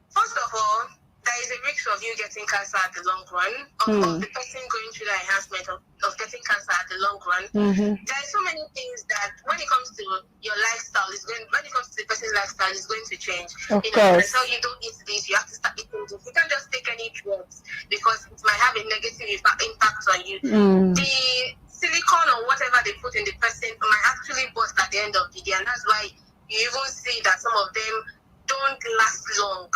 S1: First of all, there is a risk of you getting cancer at the long run, of the person going through the enhancement of getting cancer at the long run. There are so many things that when it comes to your lifestyle, when it comes to the person's lifestyle, it's going to change.
S2: Of
S1: you
S2: course.
S1: So you don't eat this, you have to start eating this. You can't just take any drugs because it might have a negative impact on you. The silicone or whatever they put in the person might actually burst at the end of the day, and that's why you even see that some of them don't last long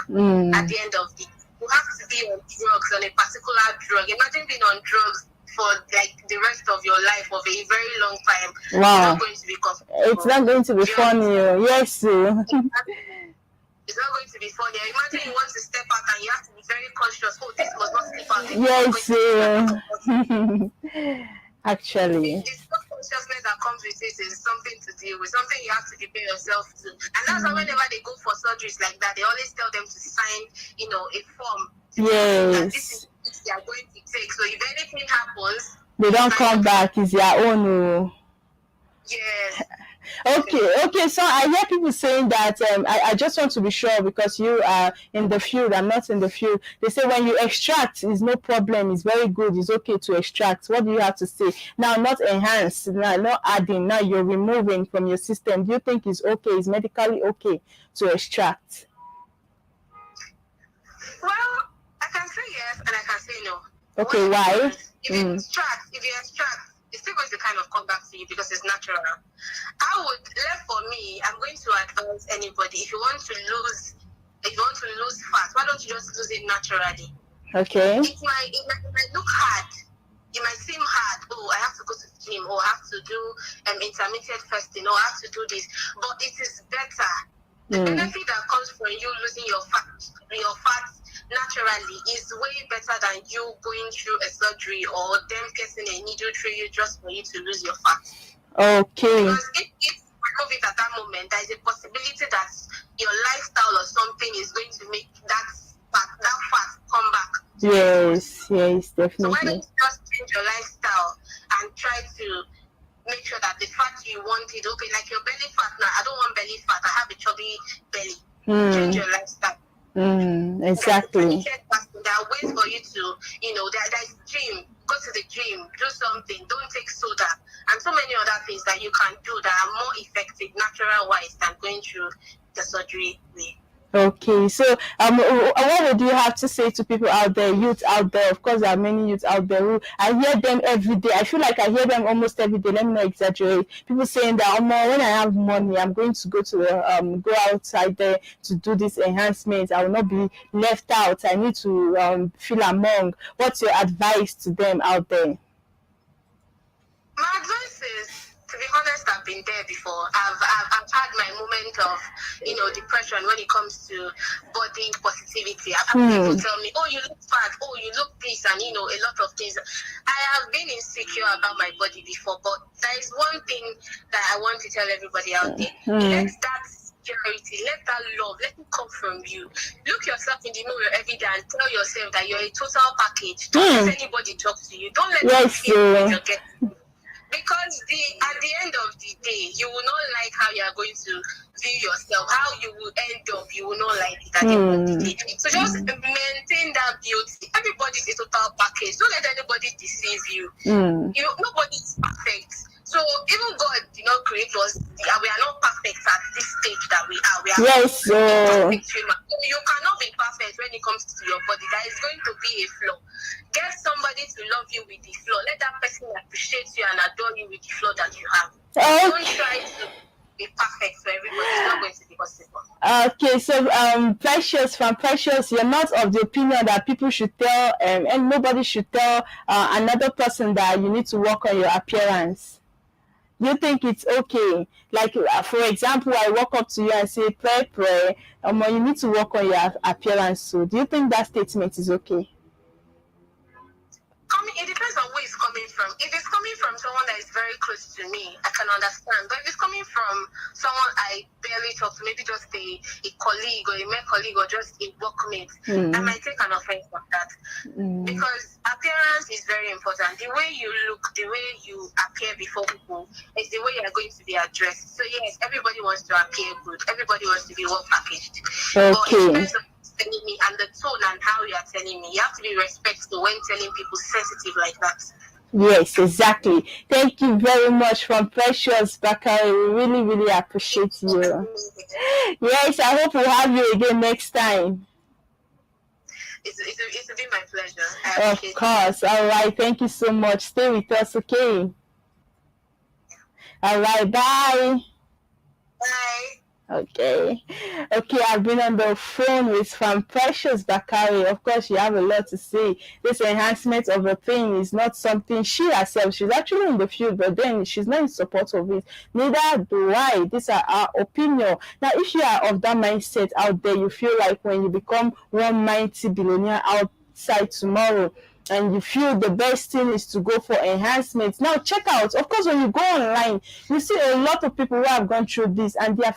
S1: at the end of the day. You have to be on drugs, on a particular drug. Imagine being on drugs for like the rest of your life, of a very long time.
S2: Wow.
S1: It's not going to be comfortable.
S2: It's not going to be funny. Yes.
S1: It's not going to be funny. Imagine you want to step out and you have to be very conscious. Oh, this must not slip out.
S2: Yes. Actually.
S1: The self-consciousness that comes with it is something to deal with, something you have to prepare yourself to. And that's why whenever they go for surgeries like that, they always tell them to sign, a form.
S2: Yes.
S1: This is what they are going to take. So if anything happens,
S2: They don't come back. It's their own.
S1: yes.
S2: Okay. So I hear people saying that I just want to be sure because you are in the field. I'm not in the field. They say when you extract, is no problem. It's very good. It's okay to extract. What do you have to say now? Not enhance. Now, not adding. Now you're removing from your system. Do you think it's okay? It's medically okay to extract?
S1: Well, I can say yes and I can say no.
S2: Okay, why?
S1: If you extract, it's still going to kind of come back to you because it's natural. For me, I'm going to advise anybody, if you want to lose fat, why don't you just lose it naturally?
S2: Okay.
S1: It might look hard. It might seem hard. Oh, I have to go to the gym, or I have to do intermittent fasting, or I have to do this. But it is better. The benefit that comes from you losing your fat naturally is way better than you going through a surgery or them getting a needle through you just for you to lose your fat.
S2: Okay.
S1: Because if you remove it at that moment, there is a possibility that your lifestyle or something is going to make that fat come back.
S2: Yes, definitely.
S1: So why don't you just change your lifestyle and try to make sure that the fat you want is okay, like your belly fat now. I don't want belly fat. I have a chubby belly. Change your lifestyle.
S2: Exactly.
S1: There are ways for you to, there's gym. Go to the gym, do something. Don't take soda, and so many other things that you can do that are more effective, natural-wise, than going through the surgery way.
S2: Okay, so what would you have to say to people out there, youth out there? Of course, there are many youths out there who I hear them every day. I feel like I hear them almost every day. Let me not exaggerate. People saying that, when I have money, I'm going to go outside there to do this enhancement. I will not be left out. I need to feel among. What's your advice to them out there?
S1: My advice is, to be honest, I've been there before. I've had my moment of, depression when it comes to body positivity. I've had people tell me, oh, you look fat, oh, you look this, and, a lot of things. I have been insecure about my body before, but there is one thing that I want to tell everybody out there. Let that security, let that love, let it come from you. Look yourself in the mirror every day and tell yourself that you're a total package. Don't let anybody talk to you. Don't let them feel you get. Because at the end of the day, you will not like how you are going to view yourself, how you will end up, you will not like it at the end of the day. So just maintain that beauty. Everybody's a total package. Don't let anybody deceive you. You know, nobody is perfect. So even God did not create us. We are not perfect at this stage that we are. We are
S2: Yes,
S1: perfect human. So you cannot be perfect when it comes to your body. There is going to be a flaw. Get somebody to love you with the flaw. Let that person appreciate you and adore you with the flaw that you have. Don't try to be perfect for everybody. It's not going to be possible.
S2: Okay, so from Precious, you're not of the opinion that people should tell and nobody should tell another person that you need to work on your appearance. You think it's okay? Like, for example, I walk up to you and say, pray, you need to work on your appearance. So do you think that statement is okay?
S1: It depends on where it's coming from. If it's coming from someone that is very close to me, I can understand. But if it's coming from someone I barely talk to, maybe just a colleague or a male colleague or just a workmate, I might take an offense on that. Because appearance is very important. The way you look, the way you appear before people is the way you are going to be addressed. So yes, everybody wants to appear good. Everybody wants to be well packaged.
S2: Okay.
S1: But it depends on telling me and the tone and how you are telling me. You have to be respectful when telling people sensitive like that.
S2: Yes, exactly. Thank you very much from Precious Bakari. We really, really appreciate you. Yes, I hope we'll have you again next time.
S1: It's been my pleasure.
S2: Of course. All right. Thank you so much. Stay with us, okay? All right. Bye.
S1: Bye.
S2: Okay, I've been on the phone with from Precious Bakari. Of course, you have a lot to say. This enhancement of a thing is not something she herself, she's actually in the field, but then she's not in support of it. Neither do I. These are our opinion. Now, if you are of that mindset out there, you feel like when you become one mighty billionaire outside tomorrow, and you feel the best thing is to go for enhancements. Now check out, of course, when you go online, you see a lot of people who have gone through this and they are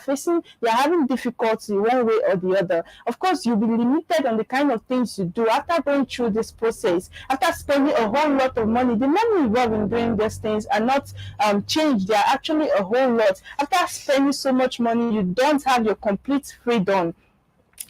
S2: having difficulty one way or the other. Of course, you'll be limited on the kind of things you do after going through this process, after spending a whole lot of money. The money involved in doing these things are not changed. They are actually a whole lot. After spending so much money, you don't have your complete freedom.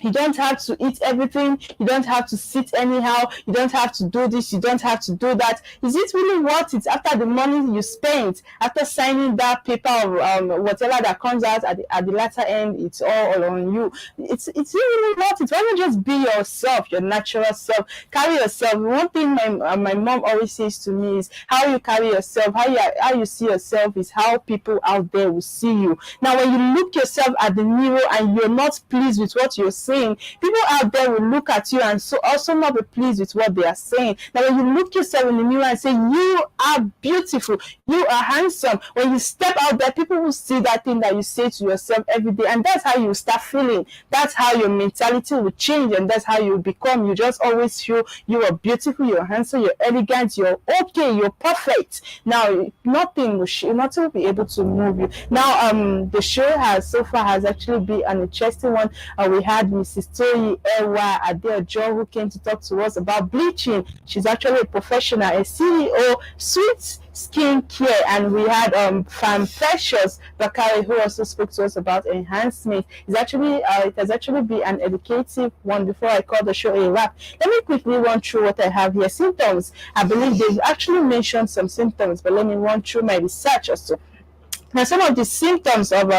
S2: You don't have to eat everything. You don't have to sit anyhow. You don't have to do this. You don't have to do that. Is it really worth it after the money you spent, after signing that paper of whatever that comes out at the latter end? It's all on you. It's really worth it. Why not just be yourself, your natural self? Carry yourself. One thing my mom always says to me is how you carry yourself, how you see yourself is how people out there will see you. Now, when you look yourself at the mirror and you're not pleased with what you're saying, people out there will look at you and so also not be pleased with what they are saying. Now, when you look yourself in the mirror and say, you are beautiful, you are handsome, when you step out there, people will see that thing that you say to yourself every day, and that's how you start feeling. That's how your mentality will change, and that's how you become. You just always feel you are beautiful, you're handsome, you're elegant, you're okay, you're perfect. Now, nothing will be able to move you. Now, the show has actually been an interesting one. We had Mrs. Toyi Ewa Adeojo, who came to talk to us about bleaching. She's actually a professional, a CEO, Sweet Skin Care, and we had from Precious Bakari, who also spoke to us about enhancement. It has actually been an educative one. Before I call the show a wrap, let me quickly run through what I have here. Symptoms. I believe they've actually mentioned some symptoms, but let me run through my research also. Now, some of the symptoms of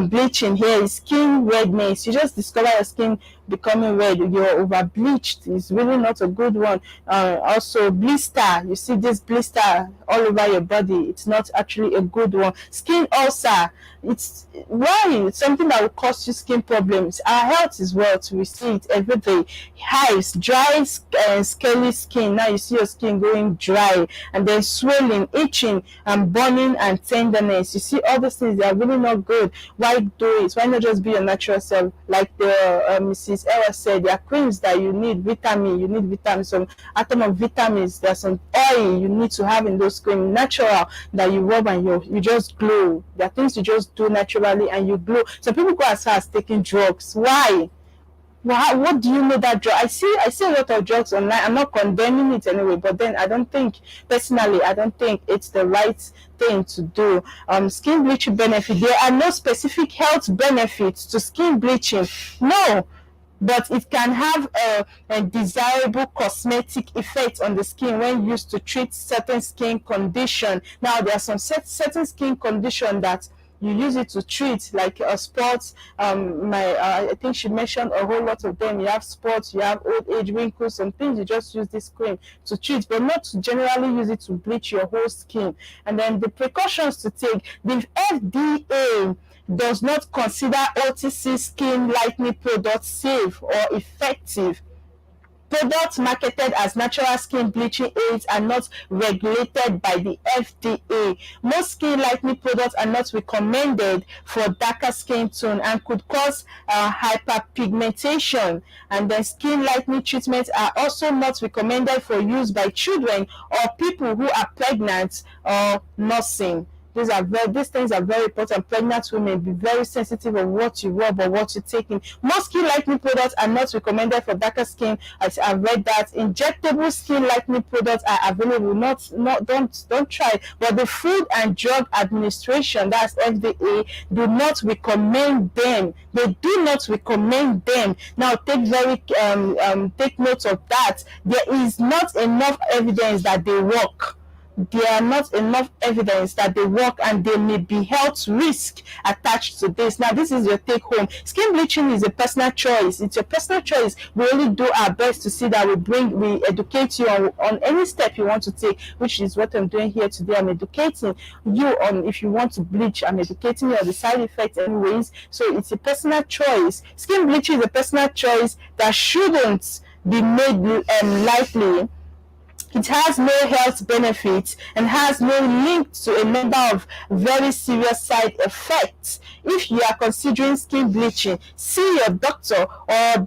S2: bleaching here is skin redness. You just discover your skin becoming red, you're over bleached. It's really not a good one. Also, blister. You see this blister all over your body. It's not actually a good one. Skin ulcer. It's something that will cause you skin problems. Our health is wealth. We see it every day. Hives, dry scaly skin. Now you see your skin going dry, and then swelling, itching, and burning and tenderness. You see all these things, they are really not good. Why do it? Why not just be your natural self? Like the Mrs. Ewa said, there are creams that you need vitamins, some atom of vitamins. There's some oil you need to have in those creams, natural, that you rub and you just glow. There are things you just do naturally and you glow. Some people go as far as taking drugs. Why? What do you know that drug? I see a lot of drugs online. I'm not condemning it anyway, but then I don't think it's the right thing to do. Skin bleaching benefit. There are no specific health benefits to skin bleaching. No. But it can have a desirable cosmetic effect on the skin when used to treat certain skin condition. Now, there are some certain skin condition that you use it to treat, like spots. I think she mentioned a whole lot of them. You have spots, you have old age wrinkles, some things you just use this cream to treat, but not to generally use it to bleach your whole skin. And then the precautions to take. The FDA does not consider OTC skin lightening products safe or effective. Products marketed as natural skin bleaching aids are not regulated by the FDA. Most skin lightening products are not recommended for darker skin tone and could cause hyperpigmentation. And then skin lightening treatments are also not recommended for use by children or people who are pregnant or nursing. These things are very important. Pregnant women, be very sensitive of what you rub or what you're taking. Most skin lightening products are not recommended for darker skin. As I've read that injectable skin lightening products are available. Don't try. But the Food and Drug Administration, that's FDA, do not recommend them. They do not recommend them. Now take note of that. There is not enough evidence that they work. There are not enough evidence that they work, and there may be health risk attached to this. Now, this is your take home. Skin bleaching is a personal choice. It's your personal choice. We only do our best to see that we educate you on any step you want to take, which is what I'm doing here today. I'm educating you on if you want to bleach. I'm educating you on the side effects anyways. So it's a personal choice. Skin bleaching is a personal choice that shouldn't be made lightly. It has no health benefits and has no link to a number of very serious side effects. If you are considering skin bleaching, see your doctor or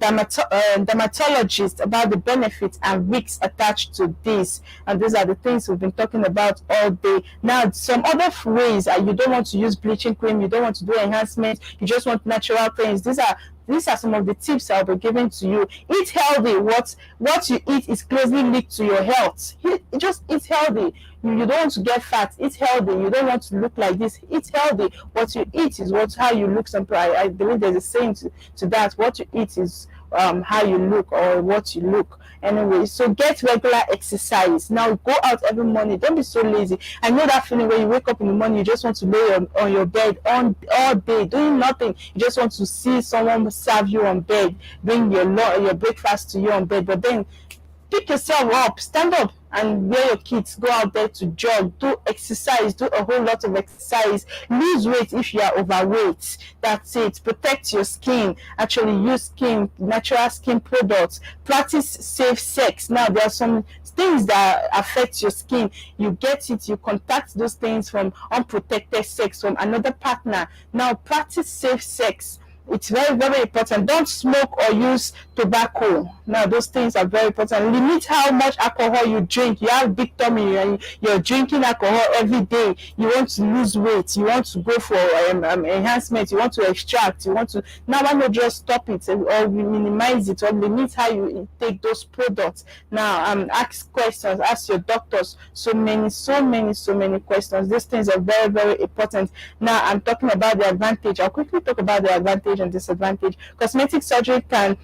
S2: dermatologist about the benefits and risks attached to this. And these are the things we've been talking about all day. Now, some other ways you don't want to use bleaching cream, you don't want to do enhancement, you just want natural things. These are some of the tips I'll be giving to you. Eat healthy. What you eat is closely linked to your health. Just eat healthy. You don't want to get fat. Eat healthy. You don't want to look like this. Eat healthy. What you eat is how you look. I believe there's a saying to that. What you eat is how you look or what you look. Anyway, so get regular exercise. Now go out every morning. Don't be so lazy. I know that feeling when you wake up in the morning, you just want to lay on your bed all day doing nothing. You just want to see someone serve you on bed, bring your breakfast to you on bed. But then pick yourself up, stand up and wear your kids, go out there to jog, do exercise, do a whole lot of exercise, lose weight if you are overweight. That's it. Protect your skin. Actually use natural skin products. Practice safe sex. Now there are some things that affect your skin. You get it, you contact those things from unprotected sex from another partner. Now practice safe sex. It's very, very important. Don't smoke or use tobacco. Now, those things are very important. Limit how much alcohol you drink. You have big tummy and you're drinking alcohol every day. You want to lose weight. You want to go for enhancement. You want to extract. Now, why not just stop it or minimize it or limit how you take those products? Now, ask questions. Ask your doctors. So many questions. These things are very, very important. Now, I'm talking about the advantage. I'll quickly talk about the advantage and disadvantage. Cosmetic surgery can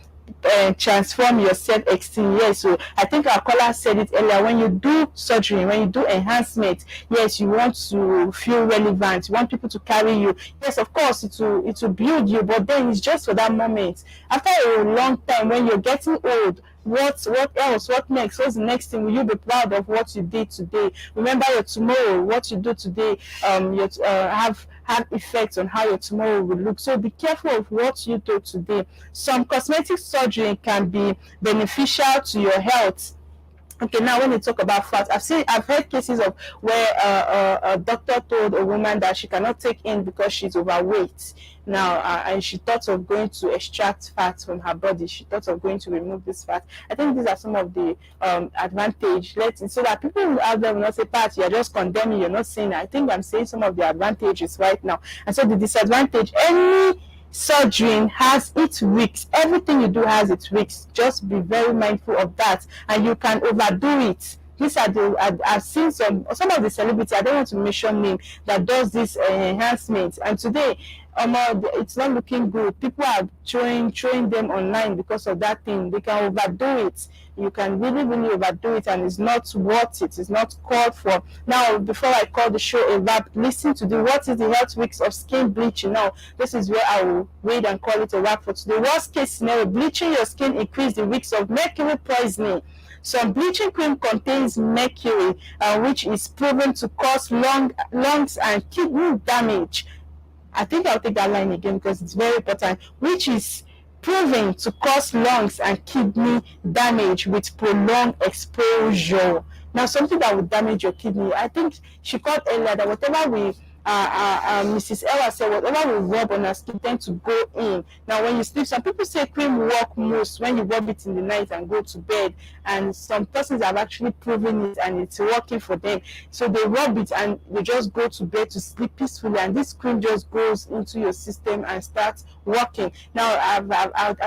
S2: transform your self-esteem. Yes, so I think our caller said it earlier. When you do surgery, when you do enhancement, yes, you want to feel relevant. You want people to carry you. Yes, of course, it will build you, but then it's just for that moment. After a long time, when you're getting old, what else? What next? What's the next thing? Will you be proud of what you did today? Remember your tomorrow. What you do today have effects on how your tomorrow will look. So be careful of what you do today. Some cosmetic surgery can be beneficial to your health. Okay, now when you talk about fat, I've heard cases of where a doctor told a woman that she cannot take in because she's overweight. Now, and she thought of going to extract fat from her body. She thought of going to remove this fat. I think these are some of the advantage. So that people out there will not say, Pat, you're just condemning, you're not saying. I think I'm saying some of the advantages right now. And so the disadvantage, any surgery has its risks. Everything you do has its risks. Just be very mindful of that, and you can overdo it. These are the I've seen some of the celebrities, I don't want to mention name, that does this enhancement, and today it's not looking good. People are throwing them online because of that thing. They can overdo it. You can really overdo it, and it's not worth it. It's not called for. Now, before I call the show a wrap, listen to what is the health risks of skin bleaching. Now, this is where I will wait and call it a wrap for today. Worst case scenario: bleaching your skin increase the risks of mercury poisoning. Some bleaching cream contains mercury, which is proven to cause lungs and kidney damage. I think I'll take that line again because it's very important. Which is proven to cause lungs and kidney damage with prolonged exposure. Now, something that would damage your kidney. I think she called earlier that whatever we Mrs. Ella said, whatever we rub on our skin tend to go in. Now, when you sleep, some people say cream work most when you rub it in the night and go to bed, and some persons have actually proven it and it's working for them. So they rub it and they just go to bed to sleep peacefully, and this cream just goes into your system and starts working. Now, I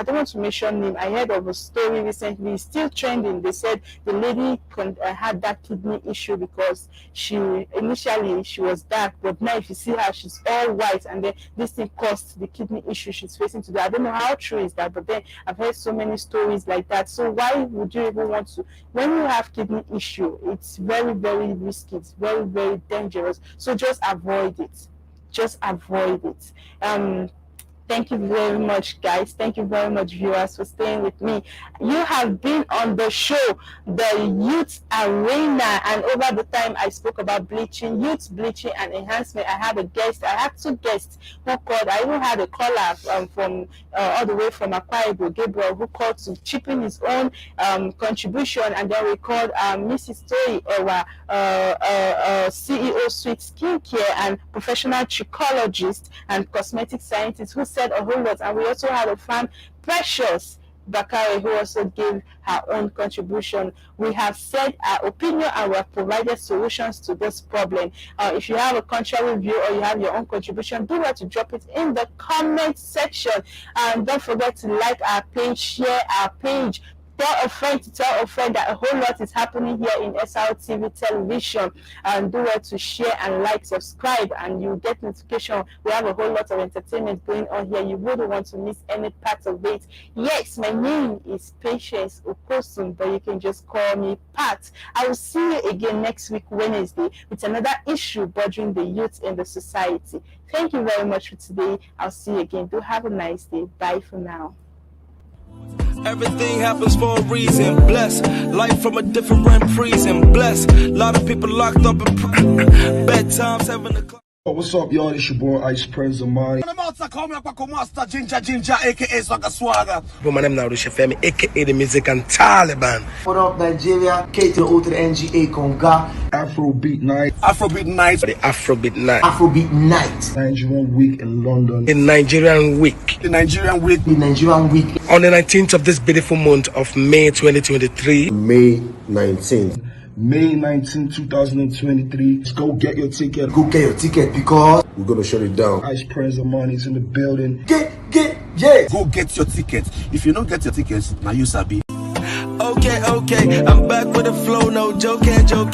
S2: don't want to mention name. I heard of a story recently, it's still trending. They said the lady had that kidney issue because initially she was dark, but now if you see her, she's all white, and then this thing caused the kidney issue she's facing today. I don't know how true is that, but then I've heard so many stories like that. So why would you even want to? When you have kidney issue, it's very, very risky. It's very, very dangerous. So just avoid it. Just avoid it. Thank you very much, guys. Thank you very much, viewers, for staying with me. You have been on the show, The Youth Arena, and over the time I spoke about bleaching, youth bleaching and enhancement. I had two guests who called. I even had a caller from all the way from Akwa Ibom, Gabriel, who called to chip in his own contribution, and then we called Mrs. Toyi Ewa, CEO Sweet Skincare and professional trichologist and cosmetic scientist, who said a whole lot. And we also had a fan, Precious Bakare, who also gave her own contribution. We have said our opinion and we have provided solutions to this problem. If you have a contrary view or you have your own contribution, do well to drop it in the comment section. And don't forget to like our page, share our page. Tell a friend to tell a friend that a whole lot is happening here in SRTV television, and do well to share and like, subscribe, and you get notification. We have a whole lot of entertainment going on here. You wouldn't want to miss any part of it. Yes, my name is Patience Okosun, but you can just call me Pat. I will see you again next week, Wednesday, with another issue bothering the youth in the society. Thank you very much for today. I'll see you again. Do have a nice day. Bye for now.
S3: Everything happens for a reason. Bless life from a different prison. Bless a lot of people locked up in bedtimes having a
S4: What's up, y'all? It's your boy Ice Prince Amani.
S6: Call me Master Ginger, aka Swagga Swagga. But my name now is Femi, aka the Music and Taliban.
S5: What up, Nigeria? K to the O to the NGA Conga.
S4: Afrobeat Night.
S6: Afrobeat Night. The Afrobeat Night.
S5: Afrobeat Night.
S4: Nigerian Week in London.
S6: The Nigerian Week. The Nigerian Week.
S5: The Nigerian Week.
S6: On the 19th of this beautiful month of May 2023.
S8: May 19th.
S4: May 19, 2023. Let's go get your ticket.
S5: Go get your ticket because
S8: we're gonna shut it down.
S4: Ice Prince Amani's in the building.
S5: Yeah.
S6: Go get your tickets. If you don't get your tickets, now you sabi.
S3: Okay, I'm back with a flow, no joke.